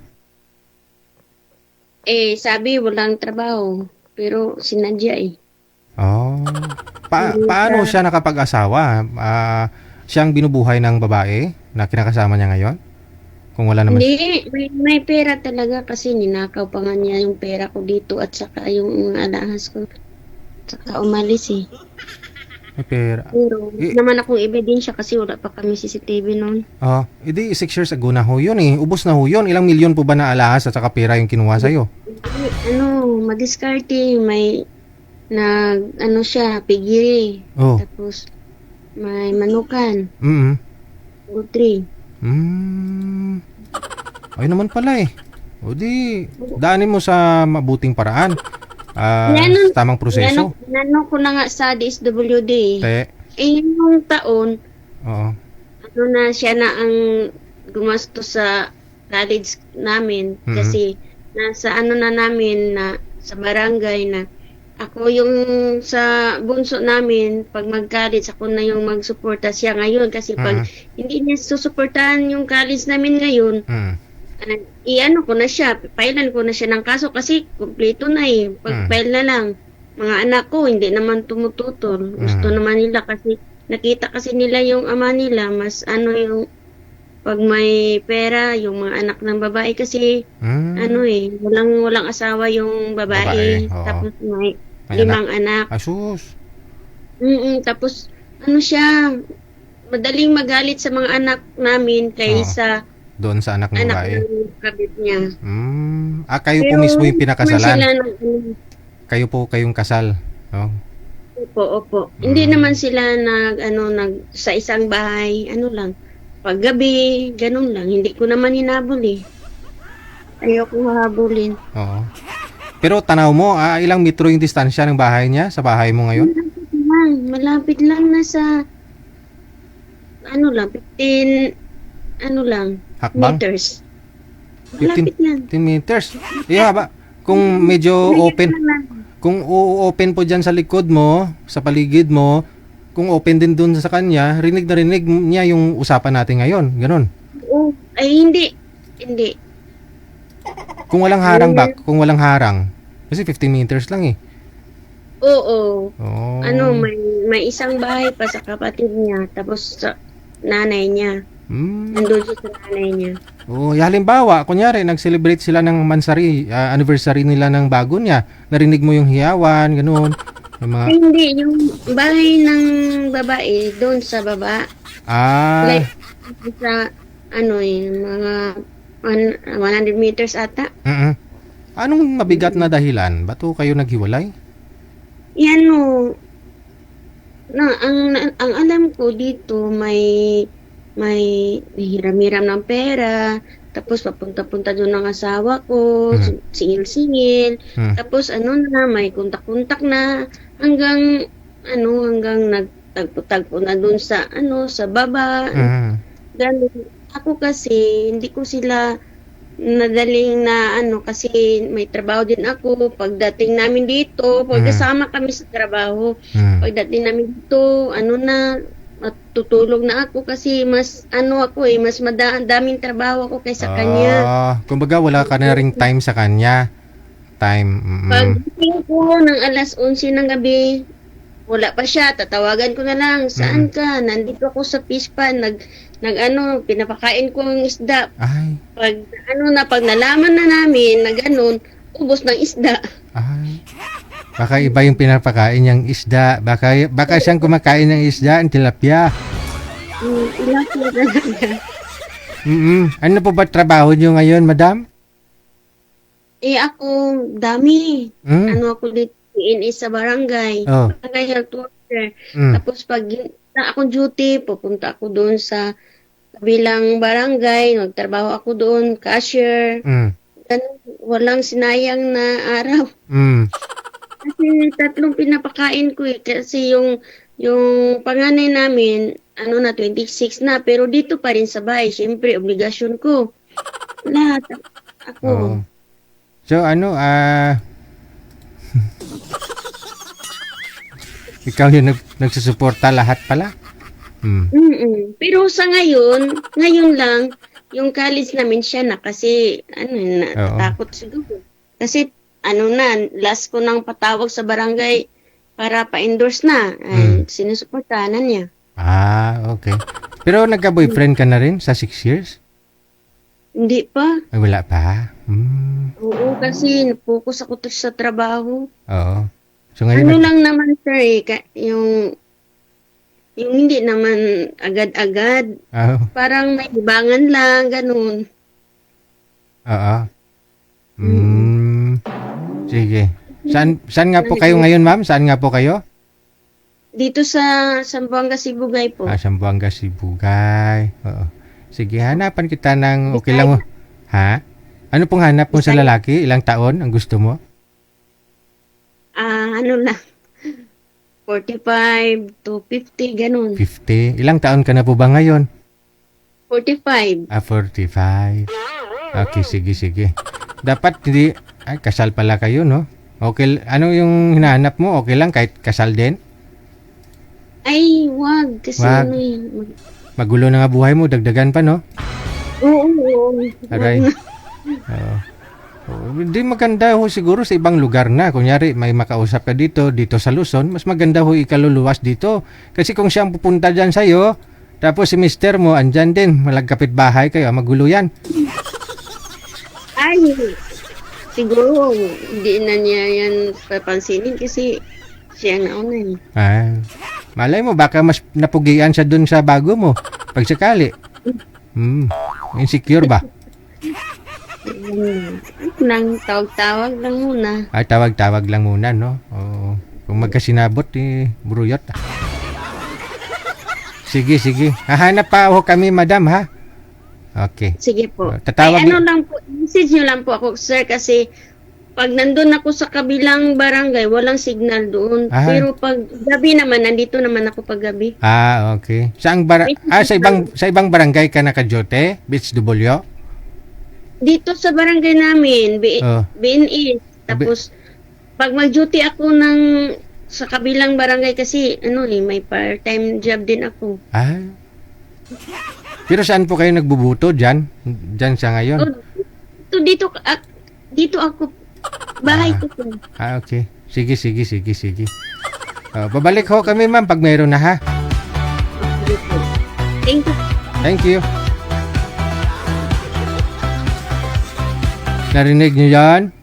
Sabi, walang trabaho. Pero sinadya Oh. Paano siya nakapag-asawa? Siyang binubuhay ng babae na kinakasama niya ngayon? Kung wala naman Hindi, may pera talaga kasi ninakaw pa nga niya yung pera ko dito at saka yung alahas ko. Saka umalis may pera. Pero naman akong ebidensya kasi wala pa kami CCTV noon. Edi 6 years ago na ho yun Ubos na ho yun. Ilang milyon po ba na alahas at saka pera yung kinuha sa'yo? Madiskarte, may siya, pigiri. Tapos may manukan. Putri. Ay naman pala O di, daanin mo sa mabuting paraan. Tamang proseso. Ko na nga sa DSWD. Yung taon, Oo. na siya na ang gumasto sa college namin. Kasi nasa na namin na sa barangay na ako yung sa bunso namin, pag mag-college, ako na yung mag-suporta siya ngayon. Kasi pag hindi niya susuportahan yung college namin ngayon, ko na siya, pailan ko na siya ng kaso kasi kumpleto na pag-file na lang. Mga anak ko, hindi naman tumututol. Gusto naman nila kasi, nakita kasi nila yung ama nila, mas yung pag may pera, yung mga anak ng babae kasi, walang asawa yung babae. Tapos may 5 anak. Asus. Tapos, siya, madaling magalit sa mga anak namin kaysa doon sa anak ng babae. Ng kabit niya. Kayo po mismo yung pinakasalan. Kayo po kayong kasal. No? Opo. Hindi naman sila sa isang bahay, lang, paggabi, ganun lang. Hindi ko naman hinabol Ayoko mahabulin. Oo. Pero tanaw mo, ilang metro yung distansya ng bahay niya sa bahay mo ngayon? Malapit lang nasa 15 Hakbang? meters. Malapit lang. 15 meters. Ba? Kung medyo open, kung open po dyan sa likod mo, sa paligid mo, kung open din dun sa kanya, rinig na rinig niya yung usapan natin ngayon. Ganon. Hindi. Kung walang harang kung walang harang. Kasi 15 meters lang Oo. May isang bahay pa sa kapatid niya, tapos sa nanay niya. Nandun siya sa nanay niya. Halimbawa, kunyari, nag-celebrate sila ng anniversary nila ng bago niya. Narinig mo yung hiyawan, ganun. Hindi, yung bahay ng babae, doon sa baba. Like, sa, mga 100 meters ata. Anong mabigat na dahilan? Ba't kayo naghiwalay? Ang alam ko dito, may hiram-hiram ng pera, tapos papunta-punta doon ng asawa ko, singil-singil, tapos may kontak-kontak na, hanggang nagtagpo-tagpo na doon sa baba. Ganun. Ako kasi, hindi ko sila nadaling na kasi may trabaho din ako. Pagdating namin dito, pagkasama kami sa trabaho, pagdating namin dito, matutulog na ako kasi mas mas daming trabaho ako kaysa kanya. Kumbaga wala ka na ring time sa kanya. Pagdating ko ng alas 11 ng gabi, wala pa siya, tatawagan ko na lang, saan ka? Nandito ako sa fish pan, pinapakain ko ang isda. Ay. Pag nalaman na namin na ganun, ubos ng isda. Ay. Baka iba yung pinapakain niyang isda. Baka siyang kumakain ng isda, ang tilapia. Tilapia talaga. Ano po ba trabaho niyo ngayon, madam? Ako, dami. Ako dito, PNA sa barangay. Barangay health worker. Tapos pag na akong duty, pupunta ako doon sa kabilang barangay, magtrabaho ako doon, cashier. Ganun, walang sinayang na araw. Kasi 3 pinapakain ko eh. Kasi yung panganay namin, 26 na, pero dito pa rin sa bahay. Siyempre, obligasyon ko. Lahat. Ako. Oo. So, ikaw yung nagsusuporta lahat pala? Pero sa ngayon lang, yung college namin siya na kasi, natakot siguro. Kasi, last ko nang patawag sa barangay para pa-endorse na. Ay, sinusuportahan na niya. Okay. Pero nagka-boyfriend ka na rin sa 6 years? Hindi pa. Ay, wala pa? Oo, kasi na-focus ako sa trabaho. Oo. So ngayon lang naman, sir, yung hindi naman agad-agad. Parang may ibangan lang, ganun. Oo. Sige. Saan nga po kayo ngayon, ma'am? Saan nga po kayo? Dito sa Zamboanga, Sibugay po. Zamboanga, Sibugay. Oo. Sige, hanapan kita ng okay lang mo. Ha? Ano pong hanap mo sa lalaki? Ilang taon ang gusto mo? Lang. 45 to 50, ganun. 50. Ilang taon ka na po ba ngayon? 45. 45. Okay, sige. Dapat hindi, kasal pala kayo, no? Okay, ano yung hinahanap mo? Okay lang kahit kasal din? Ay, wag. Kasi Wag. Magulo na nga buhay mo, dagdagan pa, no? Oo. Aray. Hindi maganda ho siguro sa ibang lugar na. Kunyari, may makausap ka dito sa Luzon, mas maganda ho ikaluluwas dito. Kasi kung siyang pupunta dyan sa'yo, tapos si mister mo, andyan din, malagkapit bahay kayo, magulo yan. Ay, siguro, hindi na niya yan papansinin kasi siya nauna eh. Malay mo, baka mas napugian siya dun sa bago mo. Pag sakali. Insecure ba? Nang tawag-tawag lang muna. Tawag-tawag lang muna, no? Oo. Kung magkasinabot, bruyot. Sige. Hahanap pa ako kami, madam, ha? Okay. Sige po. Tatawag lang po, message nyo lang po ako, sir, kasi pag nandun ako sa kabilang barangay, walang signal doon. Pero pag gabi naman, nandito naman ako pag gabi. Okay. Sa ibang barangay ka nakajote? Beach W? Dito sa barangay namin, BNE. Tapos, pag mag-duty ako sa kabilang barangay kasi, may part-time job din ako. Pero saan po kayo nagbubuto? Diyan sa ngayon? Dito ako. Bahay ko po. Okay. Sige. Babalik ho kami, ma'am, pag mayroon na, ha? Thank you. Narinig niyo yan?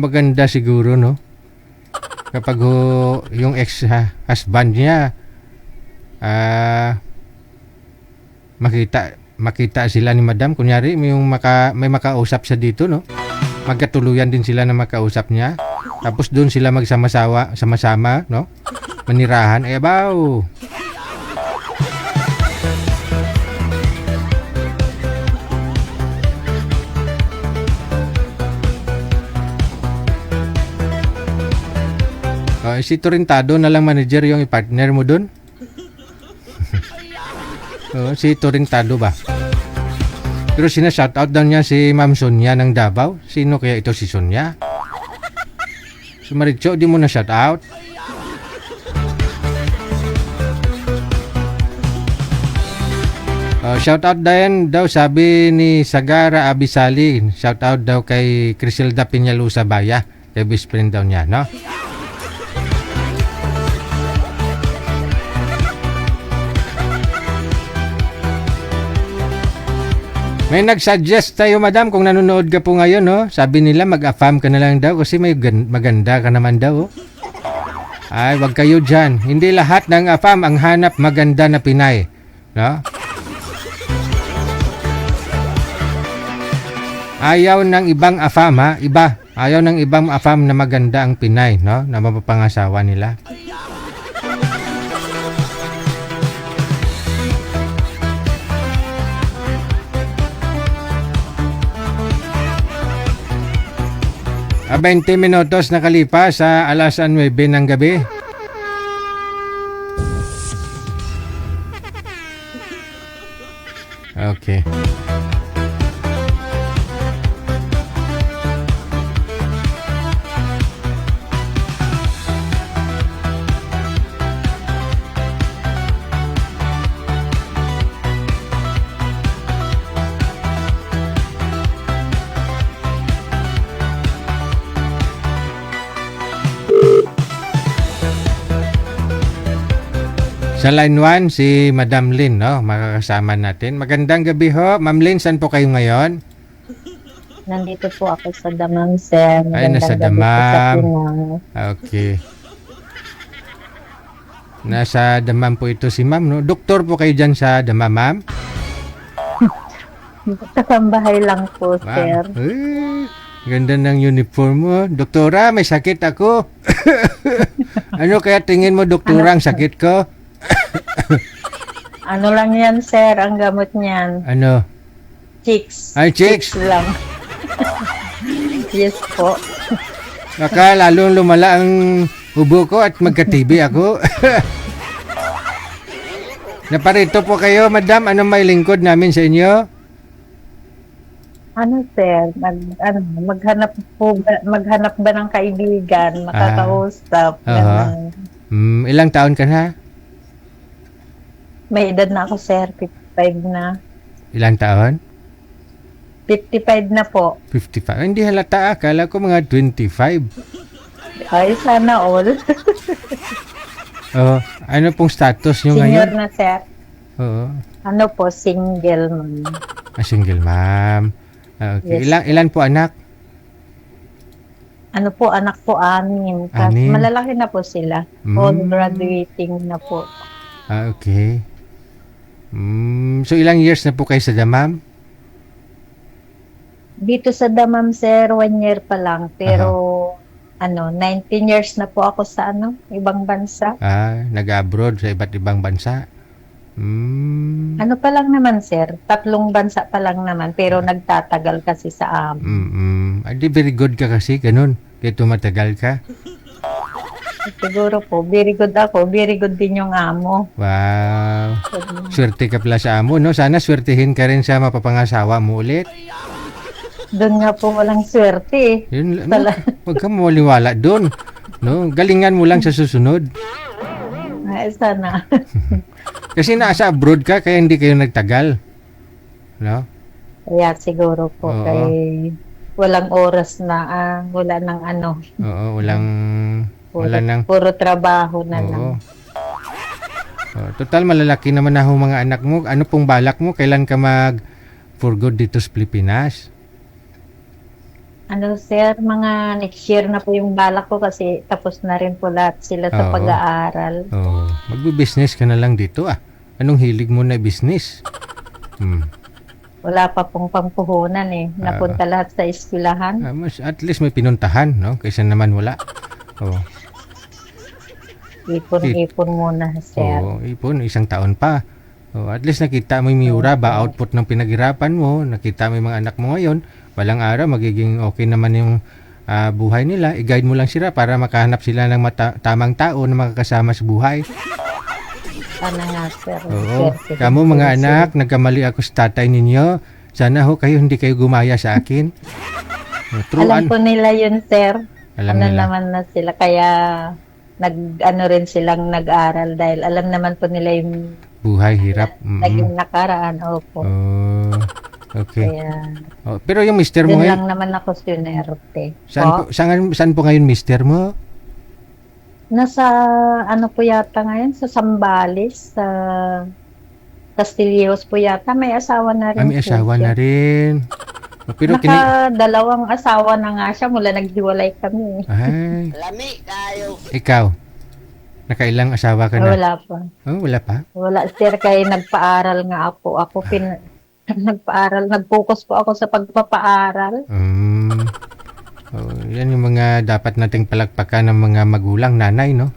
Maganda siguro, no? Kapag yung ex-husband niya makita sila ni madam, kunyari may makausap siya dito, no? Magkatuluyan din sila na makausap niya. Tapos doon sila sama-sama, no? Manirahan, abaw. Si Torrentado na lang manager yung i-partner mo doon? Si Torrentado ba? Pero sina-shoutout daw niya si Ma'am Sonia ng Davao. Sino kaya ito si Sonia? Si Maricho, di mo na shoutout? Shoutout din daw, sabi ni Sagara Abisali. Shoutout daw kay Criselda Peñalusa Baya. Kay best friend daw niya, no? May nag-suggest tayo, madam, kung nanonood ka po ngayon, no? Sabi nila mag-affirm ka na lang daw kasi may maganda ka naman daw. Ay, wag kayo dyan. Hindi lahat ng affirm ang hanap maganda na Pinay. No? Ayaw ng ibang AFAM, ha? Iba. Ayaw ng ibang AFAM na maganda ang Pinay, no? Na mapapangasawa nila. A 20 minutos nakalipas sa alas 9 ng gabi. Okay. Sa line 1, si Madam Lynn, no? Makakasama natin. Magandang gabi ho. Ma'am Lynn, saan po kayo ngayon? Nandito po ako sa Damam, sir. Ay, nasa Damam. Okay. Nasa Damam po ito si ma'am, no? Doktor po kayo dyan sa Damam, ma'am? Kasambahay lang po, sir. Ganda ng uniform mo. Doktora, may sakit ako. Ano kaya tingin mo, doktora, ang sakit ko? Ano lang yan, sir, ang gamot niyan. Ano? Chicks. Ay, chicks? Lang. Yes po. Baka lalong lumala ang ubo ko at magka-TB ako. Naparito po kayo, madam. Anong may lingkod namin sa inyo? Ano, sir? Maghanap ba ng kaibigan, makakausap? Ilang taon ka na? May edad na ako, sir. 55 na. Ilang taon? 55 na po. 55. Hindi halata. Akala ko mga 25. Ay, sana all. Ano pong status nyo Senior ngayon? na, sir. Oo. Ano po, single, ma'am. Single, ma'am. Okay. Yes. Ilan po anak? Ano po, anak po, 6. Anim? Malalaki na po sila. All graduating na po. Okay. So, ilang years na po kayo sa Damam? Dito sa Damam, sir, 1 year pa lang. Pero, 19 years na po ako sa ibang bansa. Nag-abroad sa iba't ibang bansa. Ano pa lang naman, sir? 3 bansa pa lang naman. Pero nagtatagal kasi sa amin. Di very good ka kasi, ganun. Kaya tumatagal ka. Siguro po, very good ako. Very good din yung amo. Wow. Swerte ka pala sa amo, no? Sana swertihin ka rin sa mapapangasawa mo ulit. Doon nga po walang swerte. Yun, huwag ka mawaliwala doon. No? Galingan mo lang sa susunod. Ay, sana. Kasi nasa abroad ka, kaya hindi kayo nagtagal. No? Kaya siguro po, kay walang oras na, wala nang Oo, wala nang... Puro trabaho na lang. Total, malalaki naman na mga anak mo. Ano pong balak mo? Kailan ka for good dito sa Pilipinas? Sir, mga next year na po yung balak ko kasi tapos na rin po lahat sila sa pag-aaral. Magbe-business ka na lang dito Anong hilig mo na business? Wala pa pong pampuhunan Napunta lahat sa eskwelahan. At least may pinuntahan, no? Kaysa naman wala. Ipon muna, sir. Ipon, 1 taon pa. At least nakita mo yung Miura ba output ng pinaghirapan mo, nakita mo yung mga anak mo ngayon, walang araw magiging okay naman yung buhay nila. I-guide mo lang sila para makahanap sila ng tamang tao na makakasama sa buhay. Sana nga, sir. Kamu mga anak, nagkamali ako sa tatay ninyo. Sana kayo hindi kayo gumaya sa akin. Alam po nila yun, sir. Alam nila. Naman na sila, kaya rin silang nag-aral dahil alam naman po nila yung buhay hirap. Naging nakaraan, opo. Okay. Kaya, pero yung mister mo ngayon? Lang naman ako sinerte. Saan po ngayon mister mo? Nasa, po yata ngayon? Sa Zambales, sa Castillejos po yata. May asawa na rin. May asawa na rin. Pero dalawang asawa na nga siya mula naghiwalay kami. Ay. Lami kayo. Ikaw? Nakailang asawa ka na? Wala pa. Wala pa? Wala, sir, kaya nagpaaral nga ako. Nagpaaral, nag-focus po ako sa pagpapaaral. Oh, yan yung mga dapat nating palakpakan ng mga magulang, nanay, no?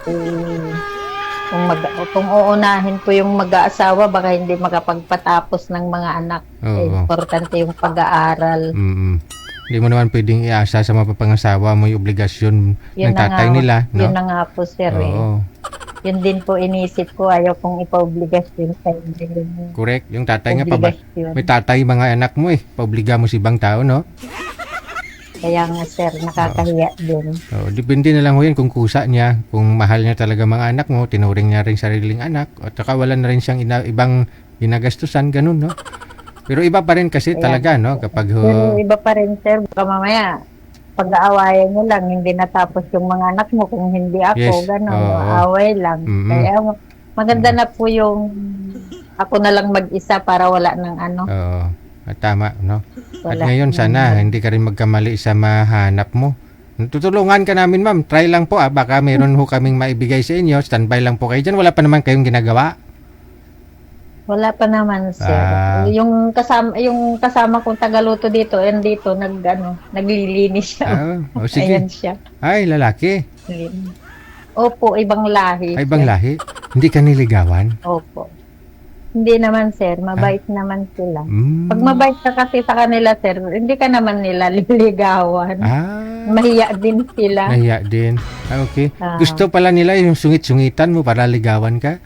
Kung uunahin ko yung mag-aasawa, baka hindi makapagpatapos ng mga anak. Oo. Importante yung pag-aaral. Hindi mo naman pwedeng iasa sa mapapangasawa mo yung obligasyon ng tatay nila, no? Yun na nga po, sir. Oo. Yun din po inisip ko, ayaw kong ipaubligasyon sa inyo. Correct. Yung tatay nga pa ba? Obligasyon. May tatay mga anak mo Paobliga mo si ibang tao, no? Kaya nga, sir, nakakahiya din. Depende na lang ho yan kung kusa niya. Kung mahal niya talaga mga anak mo, tinuring niya rin sariling anak. At saka wala na rin siyang ibang ginagastusan, ganun, no? Pero iba pa rin kasi talaga, no? Kapag Pero iba pa rin, sir. Baka mamaya, pag-aawayan nyo lang, hindi natapos yung mga anak mo. Kung hindi ako, Yes. gano'n, Oo. away lang. Kaya maganda na po yung ako na lang mag-isa para wala ng ano. Oo. Tama, no? At Wala. ngayon, sana hindi ka rin magkamali sa mahanap mo. Tutulungan ka namin, ma'am. Try lang po, baka meron ho kaming maibigay sa inyo. Standby lang po kayo dyan. Wala pa naman kayong ginagawa. Wala pa naman, sir. Yung kasama kong tagaluto dito, naglilinis siya. Sige. Ayan siya. Ay, lalaki. Opo, ibang lahi. Ay, ibang lahi. Hindi ka niligawan? Opo. Hindi naman, sir. Mabait naman sila. Pag mabait ka kasi sa kanila, sir, hindi ka naman nila liligawan. Mahiya din sila. Mahiya din. Okay. Gusto pala nila yung sungit-sungitan mo para ligawan ka?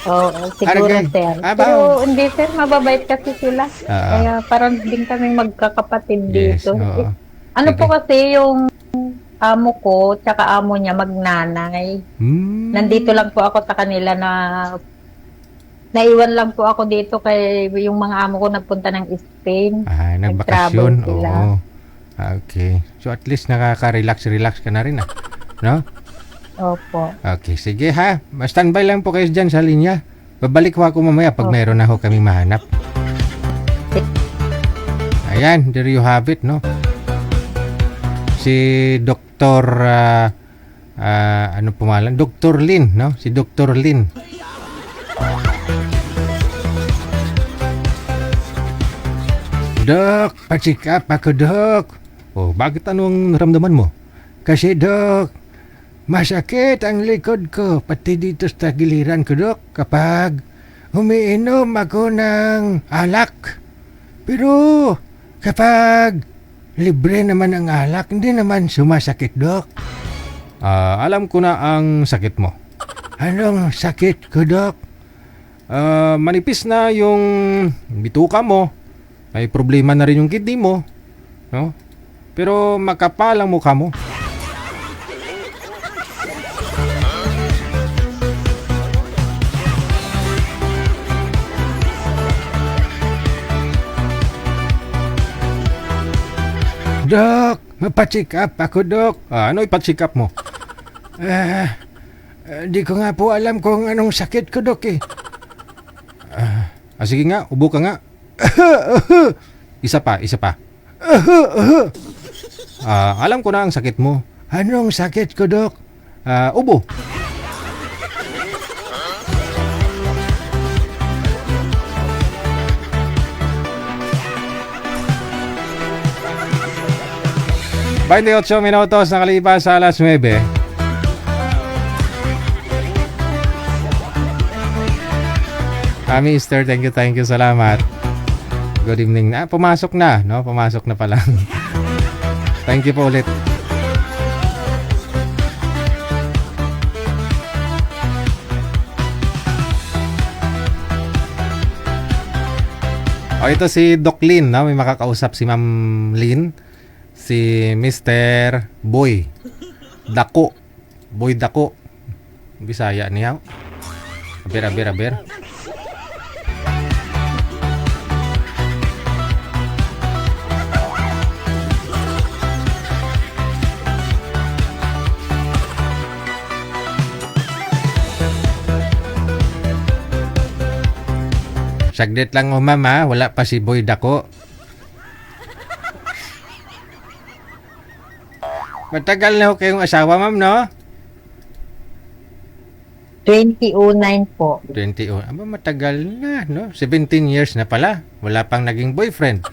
Oo, siguro, sir. Pero hindi, sir. Mababait kasi sila. Kaya parang din kami magkakapatid dito. Ano po kasi yung amo ko, tsaka amo niya magnanay. Nandito lang po ako sa kanila na naiwan lang po ako dito kay yung mga amo ko nagpunta ng Spain. Nagbakasyon. sila. Oo. Okay. So at least nakaka-relax ka na rin, no? Opo. Okay, sige ha. Standby lang po kayo dyan sa linya. Babalik ho ako mamaya pag meron na ho kaming mahanap. Ayan, there you have it, no? Si Dr. ano pumalan? Dr. Lin, no? Si Dr. Lin. Dok, pa-check-up ako, Dok. Oh, bakit anong naramdaman mo? Kasi, Dok, masakit ang likod ko, pati dito sa giliran ko, Dok, kapag umiinom ako ng alak. Pero, kapag libre naman ang alak, hindi naman sumasakit, Dok. Alam ko na ang sakit mo. Anong sakit ko, Dok? Manipis na yung bituka mo. May problema na rin yung kidney mo, no? Pero makapal ang mukha mo. Dok, mapacheck up ako, Dok. Ano ipacheck up mo? Di ko nga po alam kung anong sakit ko, Dok, eh. Sige nga, ubo ka nga. Isa pa. Alam ko na ang sakit mo. Anong sakit ko, Dok? Ubo. ...28 minutos nakalipas sa alas 9. Mister, thank you, salamat. Good evening na. Pumasok na, no? Pumasok na pala. Thank you po ulit. Ito si Doc Lin, no? May makakausap si Ma'am Lin. Si Mr. Boy Dako. Boy Dako. Bisaya niya. Aber. Saglit lang, ma'am, wala pa si Boy Dako. Matagal na ho kayong asawa, ma'am, no? 2009 po. 20, aba, matagal na, no? 17 years na pala. Wala pang naging boyfriend.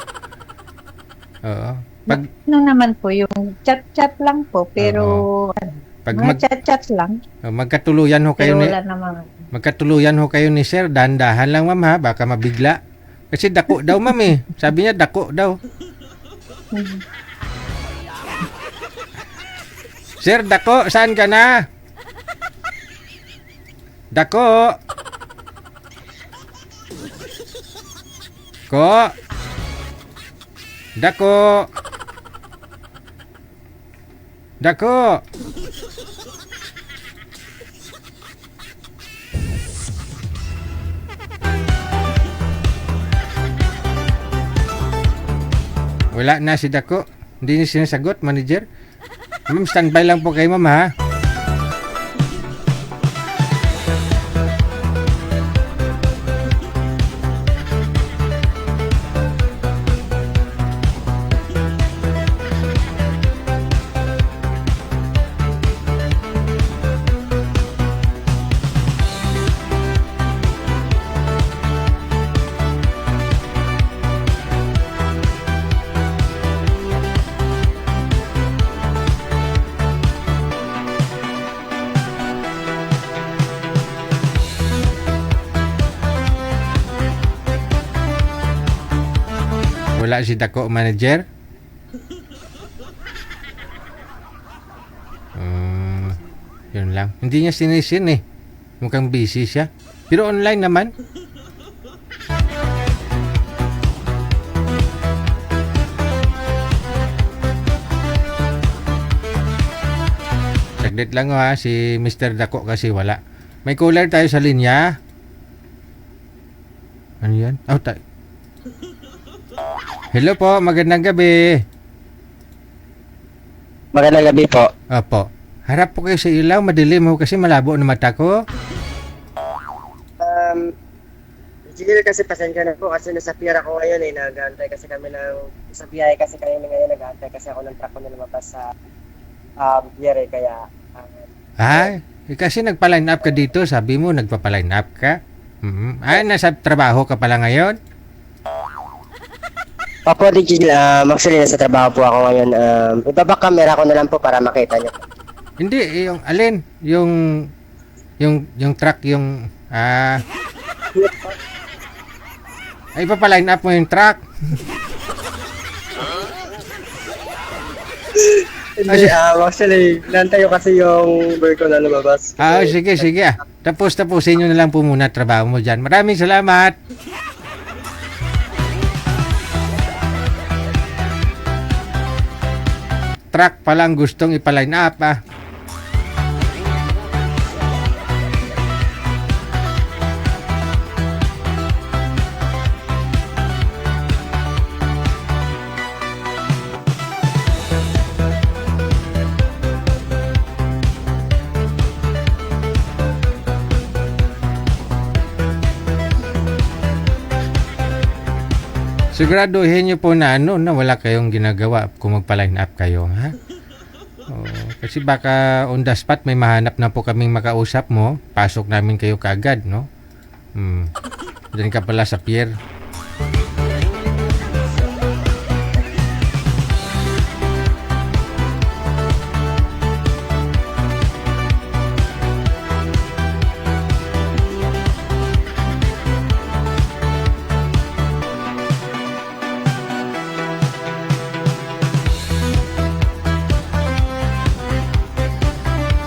Oo. Pag, Ano naman po, yung chat-chat lang po, pero pag mga chat-chat lang. magkatuluyan ho kayo Pero ni wala naman. magkatuluyan ho kayo ni Sir, dahan-dahan lang ma'am ha, baka mabigla. Kasi dako daw ma'am eh. Sabi niya dako daw. Sir, dako, saan ka na? Dako. Ko. Dako. Dako. Wala na si Dako. Hindi niya sinasagot, manager. Ma'am, standby lang po kayo, ma'am, ha? Wala si Dako, manager. Yun lang. Hindi niya sinisin eh. Mukhang busy siya. Pero online naman. Saglit lang ha, si Mr. Dako kasi wala. May caller tayo sa linya. Ano yan? Oh, hello po, magandang gabi. Magandang gabi po. Opo. Harap po kayo sa ilaw, madilim ho kasi malabo na mata ko. Sigil kasi pasensya na po kasi nasa pier ako ngayon eh. Nag-aantay kasi kami sa biyahe kasi kami ngayon nag-aantay kasi ako ng truck ko na lumabas sa pier eh. Kaya... kasi nagpa-line up ka dito. Sabi mo, nagpa-line up ka. Nasa trabaho ka pala ngayon? Opo, Digil. Actually, nasa trabaho po ako ngayon. Ibaba camera ko na lang po para makita nyo. Hindi, yung alin? Yung truck, yung... ay, ipapaline up mo yung truck. Hindi, actually, nantayo kasi yung bird ko na lumabas. Sige. Tapusin nyo na lang po muna trabaho mo dyan. Maraming salamat. Truck palang gustong ipaline up Siguraduhin nyo po na na wala kayong ginagawa kung magpa-line up kayo, ha? Kasi baka on the spot may mahanap na po kaming makausap mo, pasok namin kayo kaagad, no? Diyan ka pala sa pier.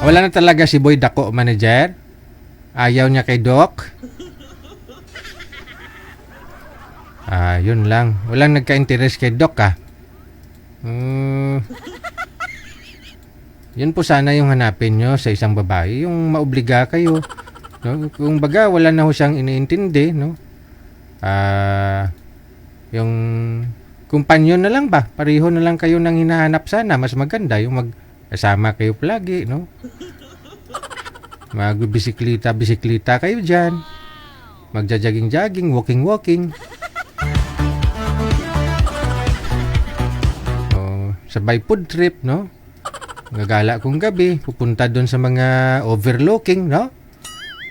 Wala na talaga si Boy Dako, manager. Ayaw niya kay Doc. Yun lang. Walang nagka-interest kay Doc, Yun po sana yung hanapin nyo sa isang babae. Yung maobliga kayo. No? Kung baga, wala na ho siyang iniintindi, no? Yung kumpanyon na lang ba? Pareho na lang kayo nang hinahanap sana. Mas maganda yung kasama kayo palagi, no? Magbisiklita kayo dyan. Magja-jogging-jogging, walking-walking. Sabay food trip, no? Gagala kong gabi, pupunta doon sa mga overlooking, no?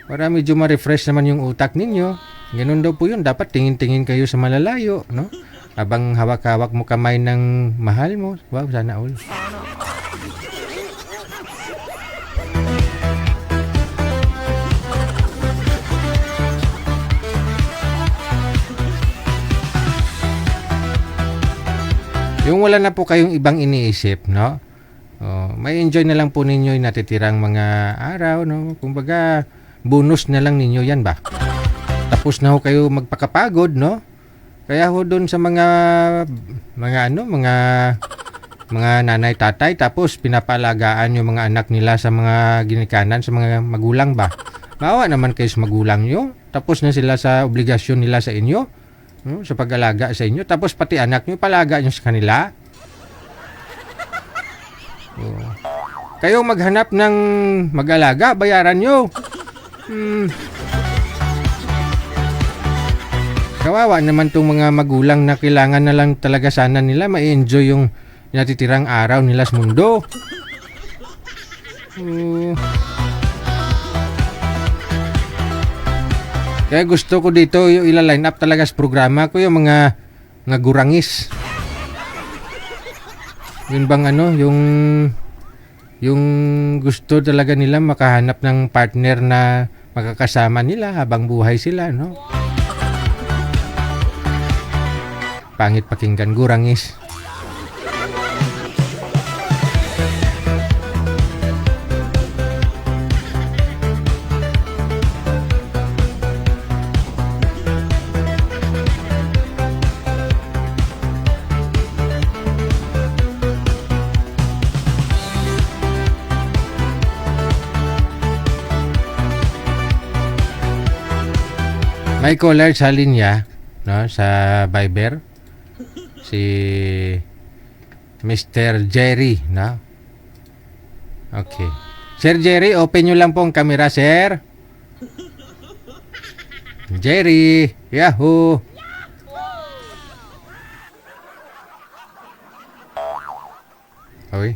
Para medyo ma-refresh naman yung utak ninyo. Ganun daw po yun. Dapat tingin-tingin kayo sa malalayo, no? Habang hawak-hawak mo kamay ng mahal mo. Wow, sana all. Yung wala na po kayong ibang iniisip, no? May enjoy na lang po ninyo yung natitirang mga araw, no? Kumbaga, bonus na lang ninyo yan ba? Tapos na ho kayo magpakapagod, no? Kaya ho doon sa mga nanay, tatay, tapos pinapalagaan yung mga anak nila sa mga ginikanan, sa mga magulang ba? Maawa naman kayo sa magulang nyo. Tapos na sila sa obligasyon nila sa inyo, no? Sa pag-alaga sa inyo. Tapos pati anak nyo, palaga nyo sa kanila. Kayo maghanap ng mag-alaga, bayaran nyo. Kawawa naman tong mga magulang na kailangan na lang talaga sana nila ma-enjoy yung natitirang araw nila sa mundo. Kaya gusto ko dito yung ila-line up talaga sa programa ko yung mga gurangis. Yun bang yung gusto talaga nila makahanap ng partner na makakasama nila habang buhay sila, no? Pangit pakinggan, gurangis. May caller sa linya, no, sa Viber, si Mr. Jerry, no? Okay. Sir Jerry, open nyo lang po ang camera, sir. Jerry, yahoo! Oy,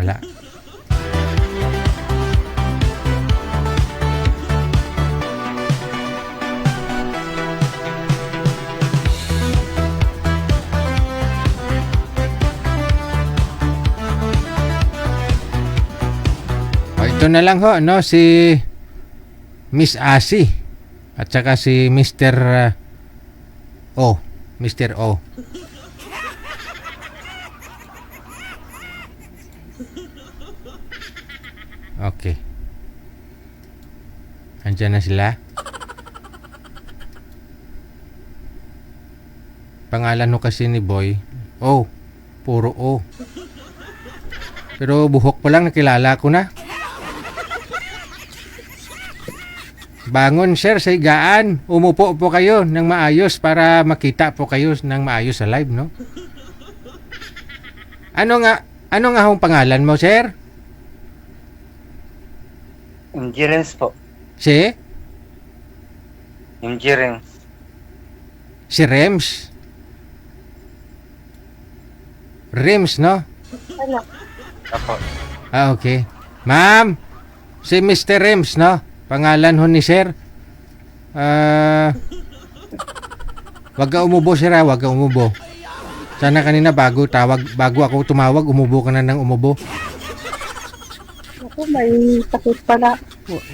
wala. Ito na lang ho, no, si Miss Asi at saka si Mr. O. Mr. O. Okay. Andiyan na sila. Pangalan no kasi ni Boy, O. Puro O. Pero buhok pa lang nakilala ko na. Bangon sir sa higaan. Umupo po kayo ng maayos para makita po kayo ng maayos sa live, no? Ano nga hong pangalan mo, sir? MG Rems po. Si? MG Rems. Si Rems? Rems, no? Apo. Ah, okay. Ma'am, si Mr. Rems, no? Pangalan ho ni sir. Wag ka umubo, sir, ha? Wag ka umubo. Sana kanina bago ako tumawag, umubo ka na ng umubo. Ako, may sakit pala.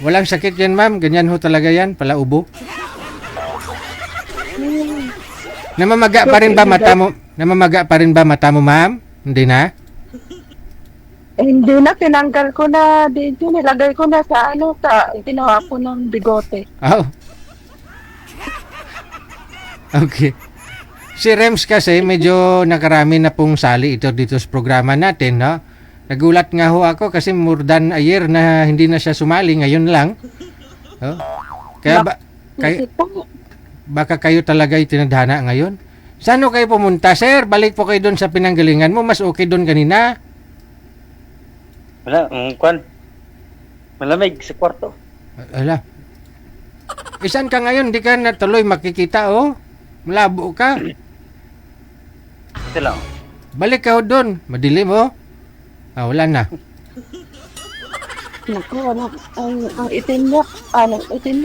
Walang sakit yan, ma'am. Ganyan ho talaga yan, pala ubo. Namamaga pa rin ba mata mo? Namamaga pa rin ba mata mo, ma'am? Hindi na? Hindi na, tinanggal ko na dito, nilagay ko na sa ginawa ko ng bigote. Oh. Okay. Si Rems kasi medyo nakarami na pong sali ito dito sa programa natin, no? Nagulat nga ho ako kasi more than a year na hindi na siya sumali, ngayon lang. Oh. Kaya baka kayo talaga itinadhana ngayon. Saan kayo pumunta, sir? Balik po kayo doon sa pinanggalingan mo, mas okay doon kanina. Wala, malamig sa kwarto. Ala. Saan ka ngayon? Di ka natuloy makikita, oh. Malabo ka. Ito lang. Balik ka doon. Madilim, oh. Ah, wala na. Naku, ang itim niya,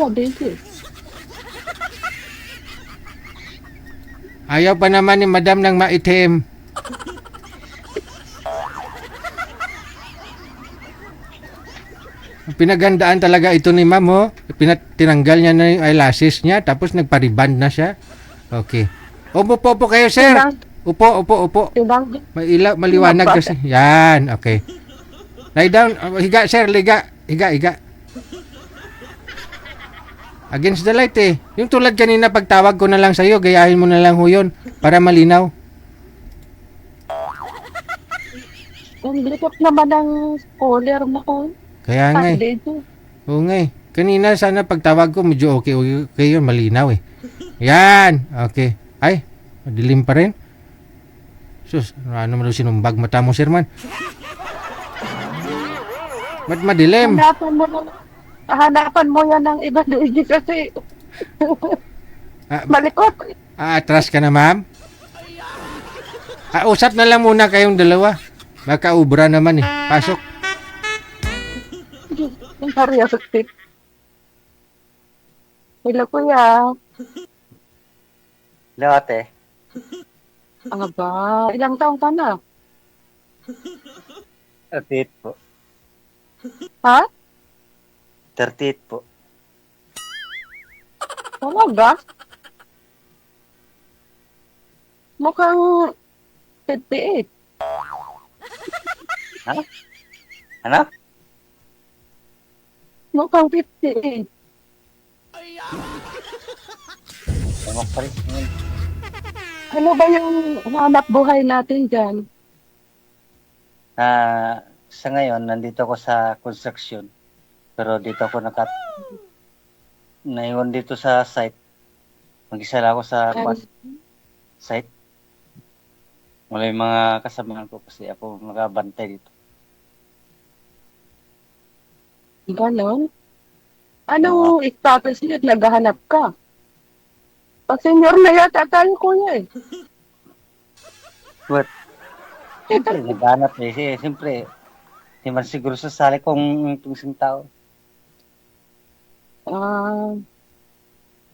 baby. Ayaw pa naman ni madam ng maitim. Pinagandaan talaga ito ni ma'am, oh. Tinanggal niya na yung eyelashes niya, tapos nagpariband na siya. Okay. Upo kayo, sir. Upo. Maliwanag kasi. Yan, okay. Lie down. Higa, sir. Higa. Against the light, eh. Yung tulad kanina, pagtawag ko na lang sa'yo, gayahin mo na lang ho yun para malinaw. Ang likot naman ng collar mo. Kaya nga eh. Oo nga eh. Kanina sana pagtawag ko medyo okay yun, malinaw eh. Yan. Okay. Ay, madilim pa rin. Sus, ano man sinumbag mata mo, sir man? Ba't madilim? Hanapan mo yan ng iba doon kasi malikot. Atras ka na, ma'am? Usap na lang muna kayong dalawa. Baka ubra naman eh. Pasok. Ang kariyasakit. Hello, kuya. Hello, ate. Aba, ilang taong ka na? 38 po. Ha? 38 po. Talaga? Mukhang 58. Ha? Ano? Mukhang 58. Tama pa rin. Ano ba yung hanap buhay natin dyan? Sa ngayon, nandito ako sa construction. Pero dito ako naiwan dito sa site. Mag-isa lang ako sa site. Wala yung mga kasamahan ko kasi ako nakabantay dito. Ganon? Anong status niya? Naghahanap ka? Pa-senior na yata tayo, kuya eh. But, siyempre, naghahanap eh. Siyempre, hindi man siguro sasali kung tumising tao.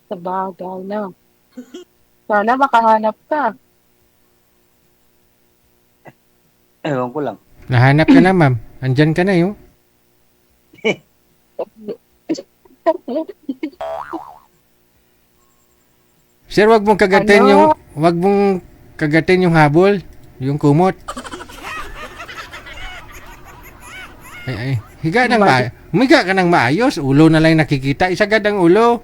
Sa bagay na. Sana makahanap ka. Ewan ko lang. Nahanap ka na, ma'am. Andyan ka na yun. Sir, wag mong kagatin yung habol, yung kumot. Ay, higa ka ng maayos, ulo na lang nakikita, isagad ang ulo.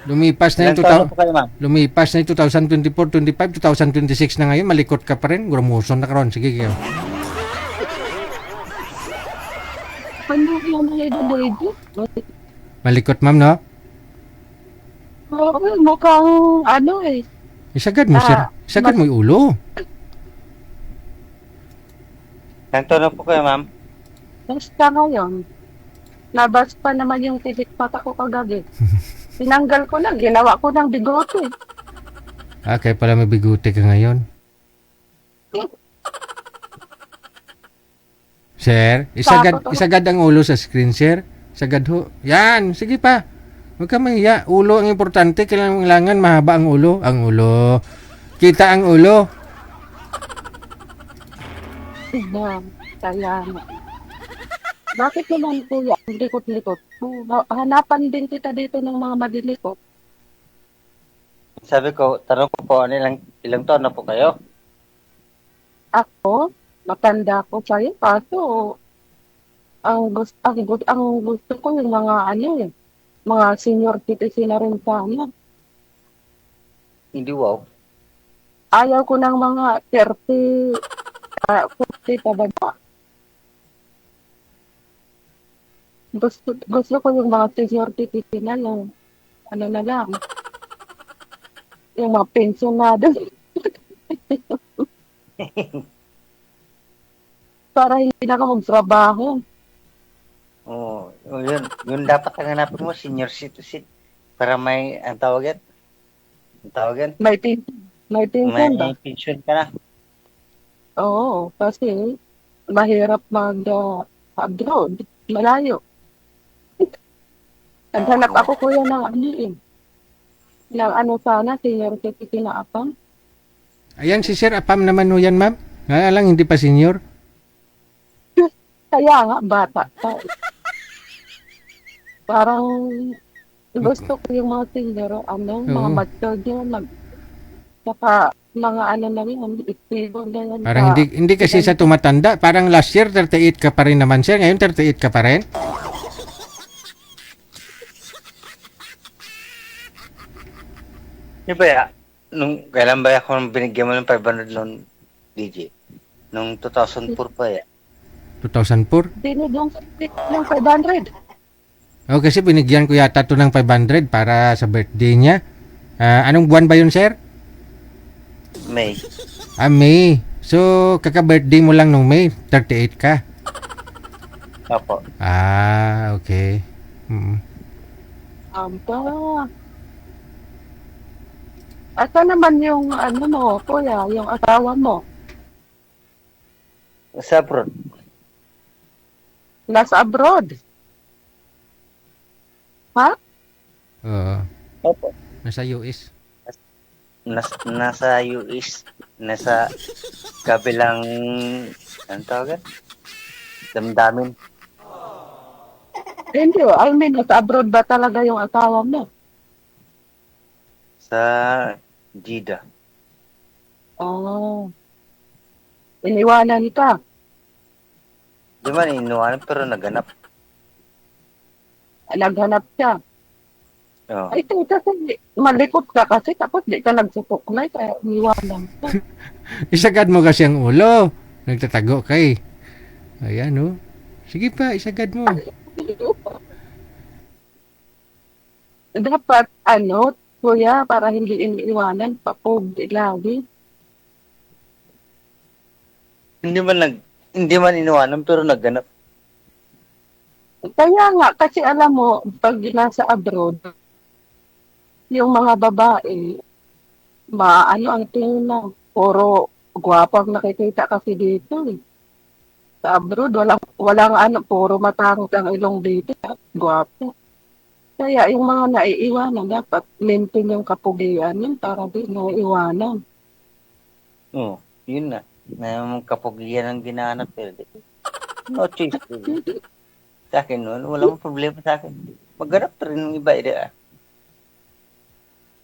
Lumipas na yung 2024, 25, 2026 na ngayon, malikot ka pa rin, gurumuson na karon. Sige kayo. Ano yung mga Malikot, ma'am, no? Oo, mukhang ano eh. Isagad mo, sir. Isagad mo yung ulo. Ganto na po kayo, ma'am. Basta ngayon, labas pa naman yung titik mata ko kagabi. Tinanggal ko na, ginawa ko ng bigote. Kaya pala may bigote ka ngayon. Sir, isagad ang ulo sa screen, sir. Sagad ho. Yan, sige pa. Huwag ka mahiya. Ulo ang importante. Kailangan mahaba ang ulo. Ang ulo. Kita ang ulo. Salamat. Bakit naman kuya, ang likot-likot? Hanapan din kita dito ng mga madilikot. Sabi ko, tanong ko po, ilang taon na po kayo? Ako, matanda ko sa'yo, kaso ang gusto ko yung mga mga senior citizen na rin sana. Hindi wow. Ayaw ko ng mga 30, 40 pababa. Gusto ko yung mga senior citizen na lang. Ano na lang. Yung mga pensionado. Para hindi na ka magtrabaho. Oh, yun dapat ang hanapin mo, senior citizen. Para may, ang tawag yan? May pension ba? May pension ka na. Oo, kasi mahirap mag-abroad. Malayo. Naghanap ako kuya ng ano eh. Ng ano sana, senior citizen na apam. Ayan si Sir Apam naman ho yan, ma'am. Nga lang, hindi pa senior. Kaya nga, bata pa. Parang gusto ko yung mga senior, mga Oo. matured yun, saka mga ano na rin, stable na yan. Parang hindi kasi sa tumatanda. Parang last year, 38 ka pa rin naman, Sir. Ngayon, 38 ka pa rin. Di ba ya? Nung kailan ba ako binigyan mo ng 500 loan, DJ? Nung 2004 pa ya? 2004? Dinidong ng 500. O, kasi binigyan ko yata to ng 500 para sa birthday niya. Anong buwan ba yun, Sir? May. May. So, kaka-birthday mo lang nung May, 38 ka. Opo. Okay. Aba. Asa naman yung ano mo, kuya, yung asawa mo? Sa abroad. Nasa abroad? Ha? Oo. Opo. Nasa US. Nasa US. Nasa kabilang, ano tawagan? Damdamin. Hindi, I mean, nasa abroad ba talaga yung asawa mo? Sa Jeddah. Oh. Iniwanan ka? Di man inuwanan pero naganap. Naghanap siya? Oo. Ay, kasi malikot ka kasi tapos di ka nagsutuklay kaya iniwanan ka. Isagad mo kasi ang ulo. Nagtatago kay. Ayan, oh. Sige pa, isagad mo. Dapat, kuya, para hindi iniiwanan, papog lagi. Hindi man inuwanan pero naganap. Kaya nga, kasi alam mo, pag nasa abroad, yung mga babae, ang tingin na, puro gwapang nakikita kasi dito eh. Sa abroad, walang puro matangos ang ilong dito, gwapo. Kaya yung mga naiiwanan, dapat maintain yung kapugian yun para di naiiwanan. Oo, yun na. Na yung kapugian ang ginahanap pero no choice. Sa akin noon, wala mong problema sa akin. Maghanap rin ng iba ida.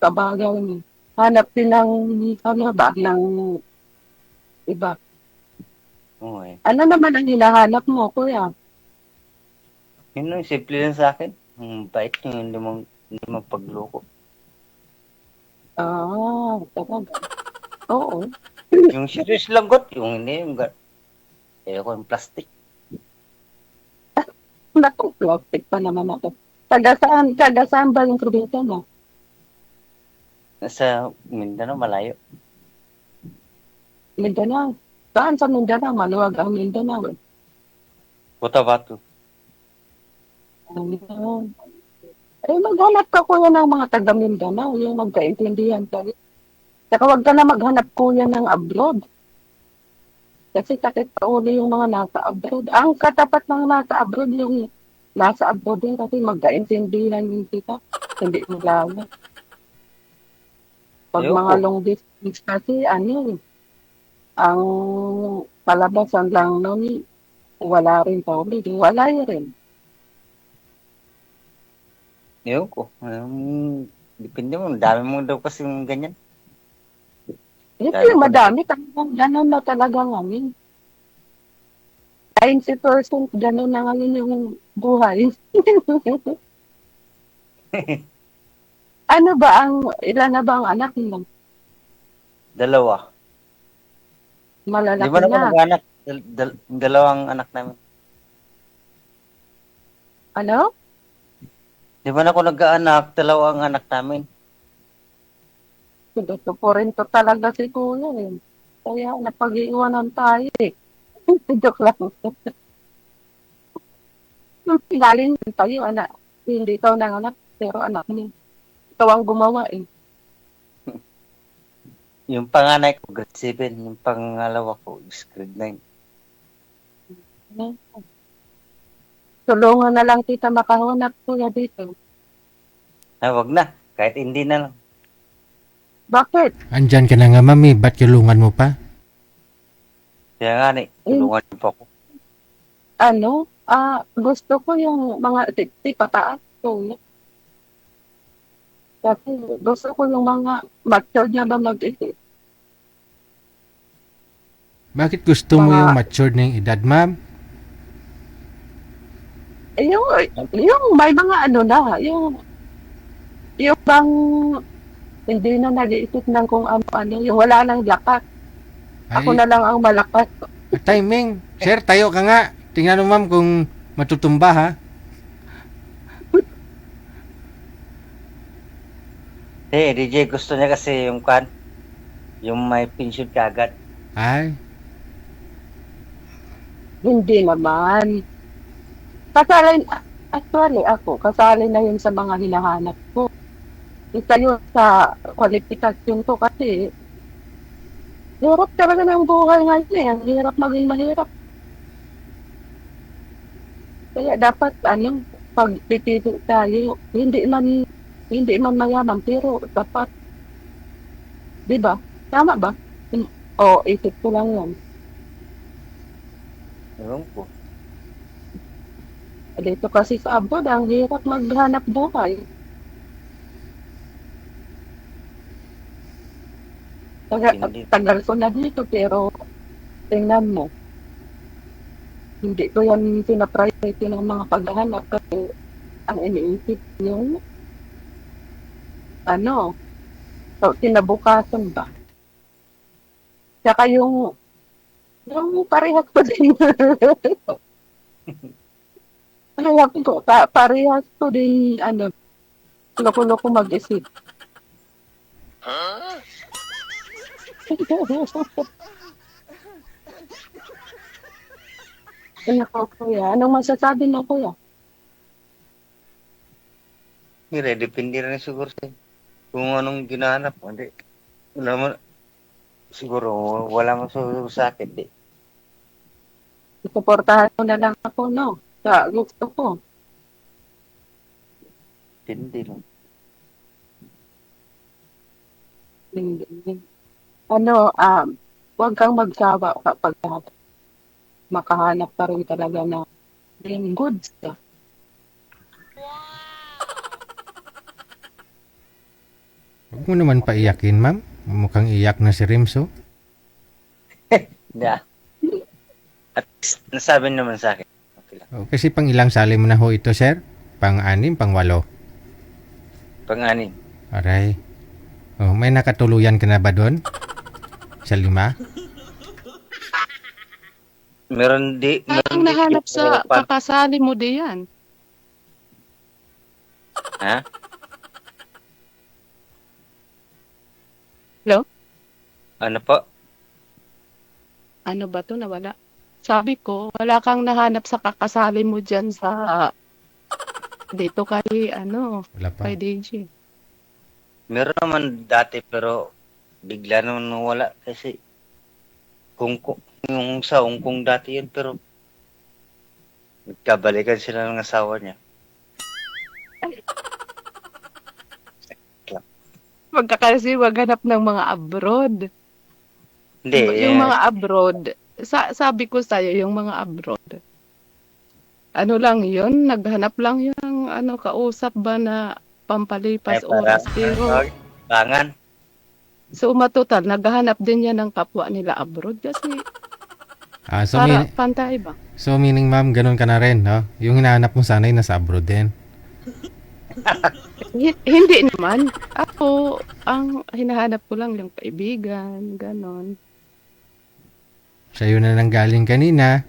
Kabagaw ni. Hanap din ng iba. Okay. Ano naman ang hinahanap mo, kuya? Yun yung simple lang sa akin. Bait yung hindi mo pagloko. Talaga. Oo. Yung serious lagot, yung hindi, yung ayoko yung plastic. Naku, plastic pa naman ako. Taga saan ba yung probinsya mo? Sa Mindanao, malayo. Mindanao. Saan sa Mindanao? Maluwag ang Mindanao. Cotabato. Maghanap ka kuya ng mga taga Mindanao, yung magkaintindihan tayo. Saka wag ka na maghanap kuya ng abroad. Kasi sakit pa uli yung mga nasa abroad. Ang katapat ng nasa abroad yung nasa abroad din kasi magkaintindihan yung kita. Hindi mo lalo. Pag mga long distance kasi ang palabasan lang nun, wala rin tawid. Wala rin. Ewan ko. Depende mo. Dami mo daw kasi yung ganyan. Hindi, madami. Ganun na talaga ngayon. 90% ganun na ngayon yung buhay. Ilan na ba ang anak niyo? 2. Malalaki Di ba na ako na. nag-anak? Dalawang anak namin. Ano? Di ba na ako nag-anak? 2 ang anak namin. Gusto po rin to talaga si Kuya eh. Kaya napag-iwanan tayo eh. Joke lang. Galing tayo, anak. Hindi ikaw ng anak, pero anak niya. Ikaw ang gumawa eh. Yung panganay ko, grade 7. Yung pangalawa ko, is grade 9. Tulungan na lang kita makahanap kuya dito. Wag na. Kahit hindi na lang. Bakit? Andyan ka na nga, mami. Ba't kilungan mo pa? Kaya nga tulungan niyo po ako. Gusto ko yung mga pataas ko. Kasi gusto ko yung mga matured na ba mag-isip. Bakit gusto mo yung matured na yung edad, ma'am? Yung may mga yung bang hindi na nag-iisip ng kung ano, yung wala nang lakas. Ako na lang ang malakas. Timing. Sir, tayo ka nga. Tingnan mo, ma'am, kung matutumba, ha? DJ, gusto niya kasi yung may pension kagad. Ay. Hindi naman. Actually kasali na yun sa mga hinahanap ko. Isa yun sa kwalifikasyon ko kasi hirap talaga ng buhay ngayon eh. Ang hirap maging mahirap. Kaya dapat pag pipili tayo, hindi man mayaman pero dapat, di ba? Tama ba? Isip ko lang yan. Ewan po. Dito kasi sa abroad, ang hirap maghanap buhay. Tagal ko na dito pero tingnan mo. Hindi ko yan pinapriority ng mga paghahanap kasi ang iniisip yung kinabukasan ba? Tsaka yung parehas ko din. Parehas ko din, loko-loko mag-isip. Nako, kuya. Anong masasabi mo, kuya? Depende rin siguro sa'yo. Kung anong ginahanap. Hindi. Siguro, wala mo sa akin. Di. Isuportahan mo na lang ako, no? Sa gusto ko. Hindi lang. Huwag kang magsawa kapag makahanap ka rin talaga na dream goods ka. Huwag mo naman paiyakin, ma'am. Mukhang iyak na si Rimso. Yeah. At nasabi naman sa akin. Okay lang. Kasi pang ilang sali mo na ho ito, sir? Pang-6, pang-8? Pang-6. Aray. May nakatuluyan ka na ba doon? Sa 5? Meron Ang nahanap sa kakasali mo diyan. Ha? Hello? Ano po? Ano ba to? Nawala. Sabi ko, wala kang nahanap sa kakasali mo dyan sa dito kay Wala pa. kay DJ. Meron naman dati pero bigla naman nawala kasi yung sa Hongkong dati yun pero nagkabalikan sila ng asawa niya. Kasi maghanap ng mga abroad. Hindi. Yung mga abroad, sabi ko sa'yo, yung mga abroad. Ano lang yun? Naghanap lang yung kausap ba na pampalipas oras. Pero, pangan. so matotal, naghahanap din yan ng kapwa nila abroad kasi para pantay ba? So meaning, ma'am, ganun ka na rin, no? Yung hinahanap mo sana'y nasa abroad din. Hindi naman. Ako, ang hinahanap ko lang yung kaibigan, ganon. Sa'yo na nang galing kanina.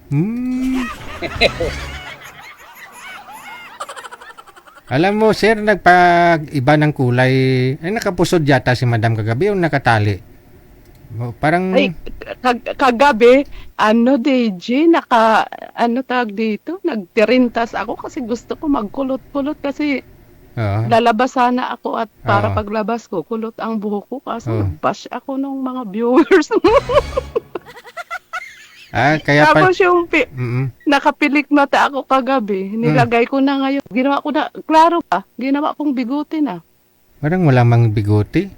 Alam mo, sir, nagpag-iba ng kulay. Ay, nakapusod yata si madam kagabi o nakatali? Parang... Ay, kagabi, DJ, tag dito, nagtirintas ako kasi gusto ko magkulot-kulot kasi Oo. Lalabas sana ako at para Oo. paglabas ko, kulot ang buhok ko kaso Oo. bash ako ng mga viewers. Kaya pa... Tapos yung Mm-mm. nakapilik mata ako kagabi, nilagay ko na ngayon. Ginawa ko na, klaro ba? Ginawa kong bigote na. Parang wala mang bigote.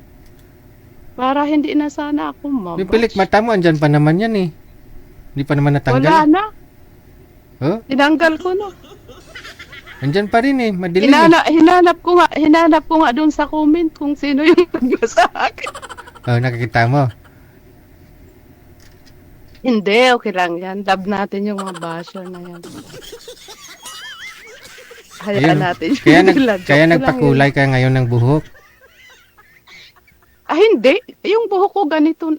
Para hindi na sana ako mabash. Yung pilik mata mo, andyan pa naman yan eh. Hindi pa naman natanggal. Wala na. Oh? Tinanggal ko na. Andyan pa rin eh, madilim eh. Hinanap ko nga doon sa comment kung sino yung nagsa akin. Oh, nakikita mo. Hindi, okay lang yan. Love natin yung mga basher na yan. Hayaan natin yung Kaya, nila. Joke kaya lang nagpakulay yun. ka ngayon ng buhok. Hindi. Yung buhok ko ganito,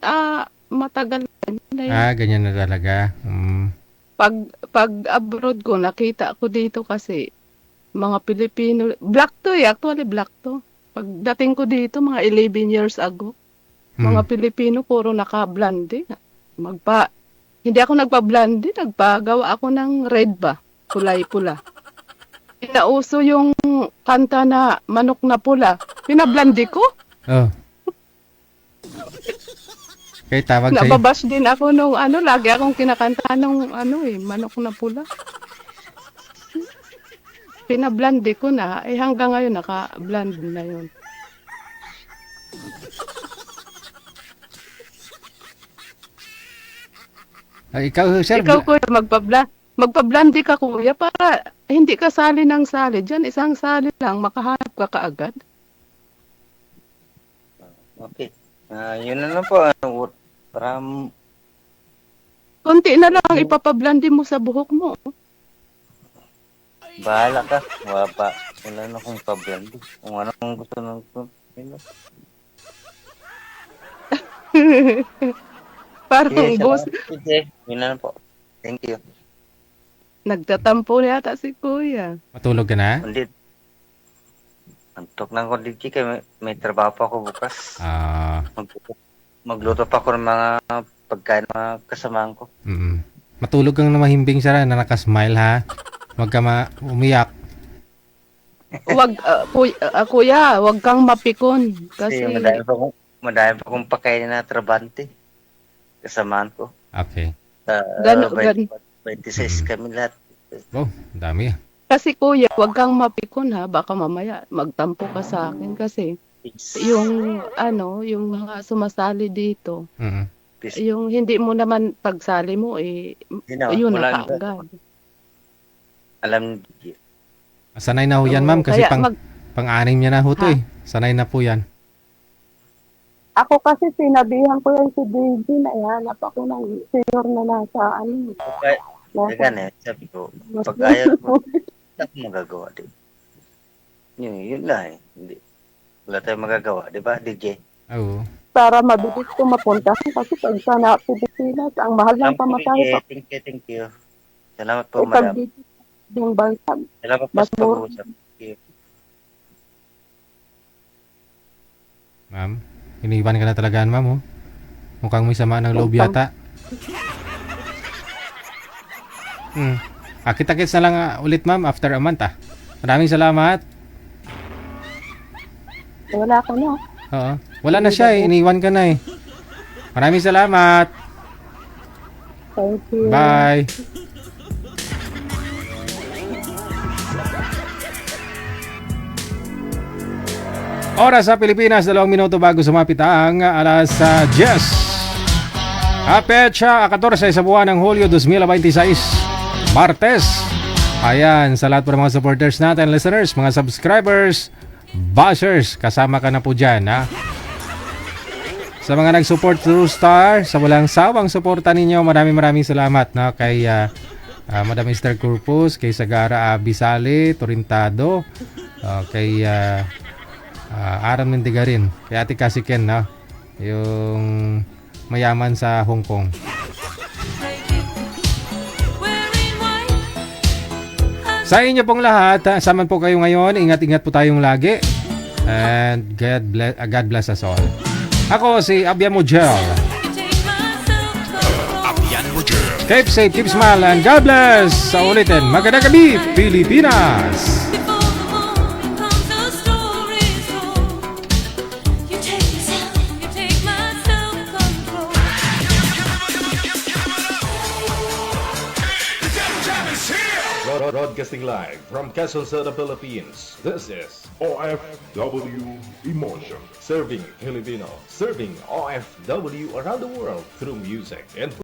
matagal na yun. Ganyan na talaga. Pag abroad ko, nakita ko dito kasi mga Pilipino, black to actually black to. Pagdating ko dito, mga 11 years ago, mga Pilipino puro naka-blonde. Hindi ako nagpa-blonde, nagpagawa ako ng red ba, kulay-pula. Pinauso yung kanta na manok na pula, pinablonde ko. Oh. Kaya tawag sa'yo. Nababash din ako nung lagi akong kinakanta nung manok na pula. Pinablonde ko na, hanggang ngayon naka-blonde na yun. Ikaw, sir. Ikaw, kuya, magpa-blonde ka, kuya, para hindi ka sali ng sali. Diyan, isang sali lang, makahanap ka kaagad. Okay. Yun na lang po. Para... Konti na lang ipapablonde mo sa buhok mo. Bahala ka. Wala na akong pablando. Kung anong gusto ng... Parang boss. Sige, yun na lang po. Thank you. Nagtatampo na yata si kuya. Matulog ka na? Hindi. Antok na ako dito kaya may trabaho pa ako bukas. Magluto pa ako ng mga pagkain ng mga kasamaan ko. Matulog kang na mahimbing, Sara, na nakasmile ha. Huwag ka umiyak. Kuya, wag kang mapikon. Kasi madami pa akong pakainin na trabante. Kasamaan ko. Okay. 26 kami lahat. Oh, dami. Kasi kuya, wag kang mapikon ha. Baka mamaya magtampo ka sa akin kasi yung mga sumasali dito. Yung hindi mo naman pagsali mo yun na kaagad. Alam niyo. Sanay na ho yan, ma'am, kasi pang-anim niya na ho to eh. Sanay na po yan. Ako kasi sinabihan ko yan si Daisy na ihanap ako ng senior na nasa sabi ko, pag ayaw ko, ako magagawa din. Yun lang eh. Wala tayong magagawa, di ba, DJ? Oo. Para mabilis ko mapunta kasi pag sana Pilipinas, ang mahal ng pamasahe. Thank you. Salamat po, madam. Yung bansa. Salamat po sa pag-uusap. Ma'am, iniwan ka na talaga, ma'am, oh. Mukhang may sama ng loob yata. Kita-kits na lang ulit, ma'am, after a month, Maraming salamat. Wala ka na. Oo. Wala na siya eh. Iniwan ka na eh. Maraming salamat. Thank you. Bye. Oras sa Pilipinas, 2 minuto bago sumapit ang alas 10. Petsa 14 sa buwan ng Hulyo 2026, Martes. Ayan, sa lahat po ng mga supporters natin, listeners, mga subscribers, bashers, kasama ka na po dyan, ha? Sa mga nag-support through Star, sa walang sawang suporta ninyo, maraming salamat, no? Kay Madam Esther Corpus, kay Sagara Abisale, Torintado, kay Aram Mendigarin, kay Ate Kasiken, no? Yung mayaman sa Hong Kong. Sa inyo pong lahat, saman po kayo ngayon. Ingat-ingat po tayong lagi. And God bless us all. Ako si Abyan Mujel. Keep safe, keep smile, and God bless. Sa ulitin, magandang gabi, Pilipinas. Broadcasting live from Quezon City, Philippines. This is OFW Emotion. Serving Filipino, serving OFW around the world through music and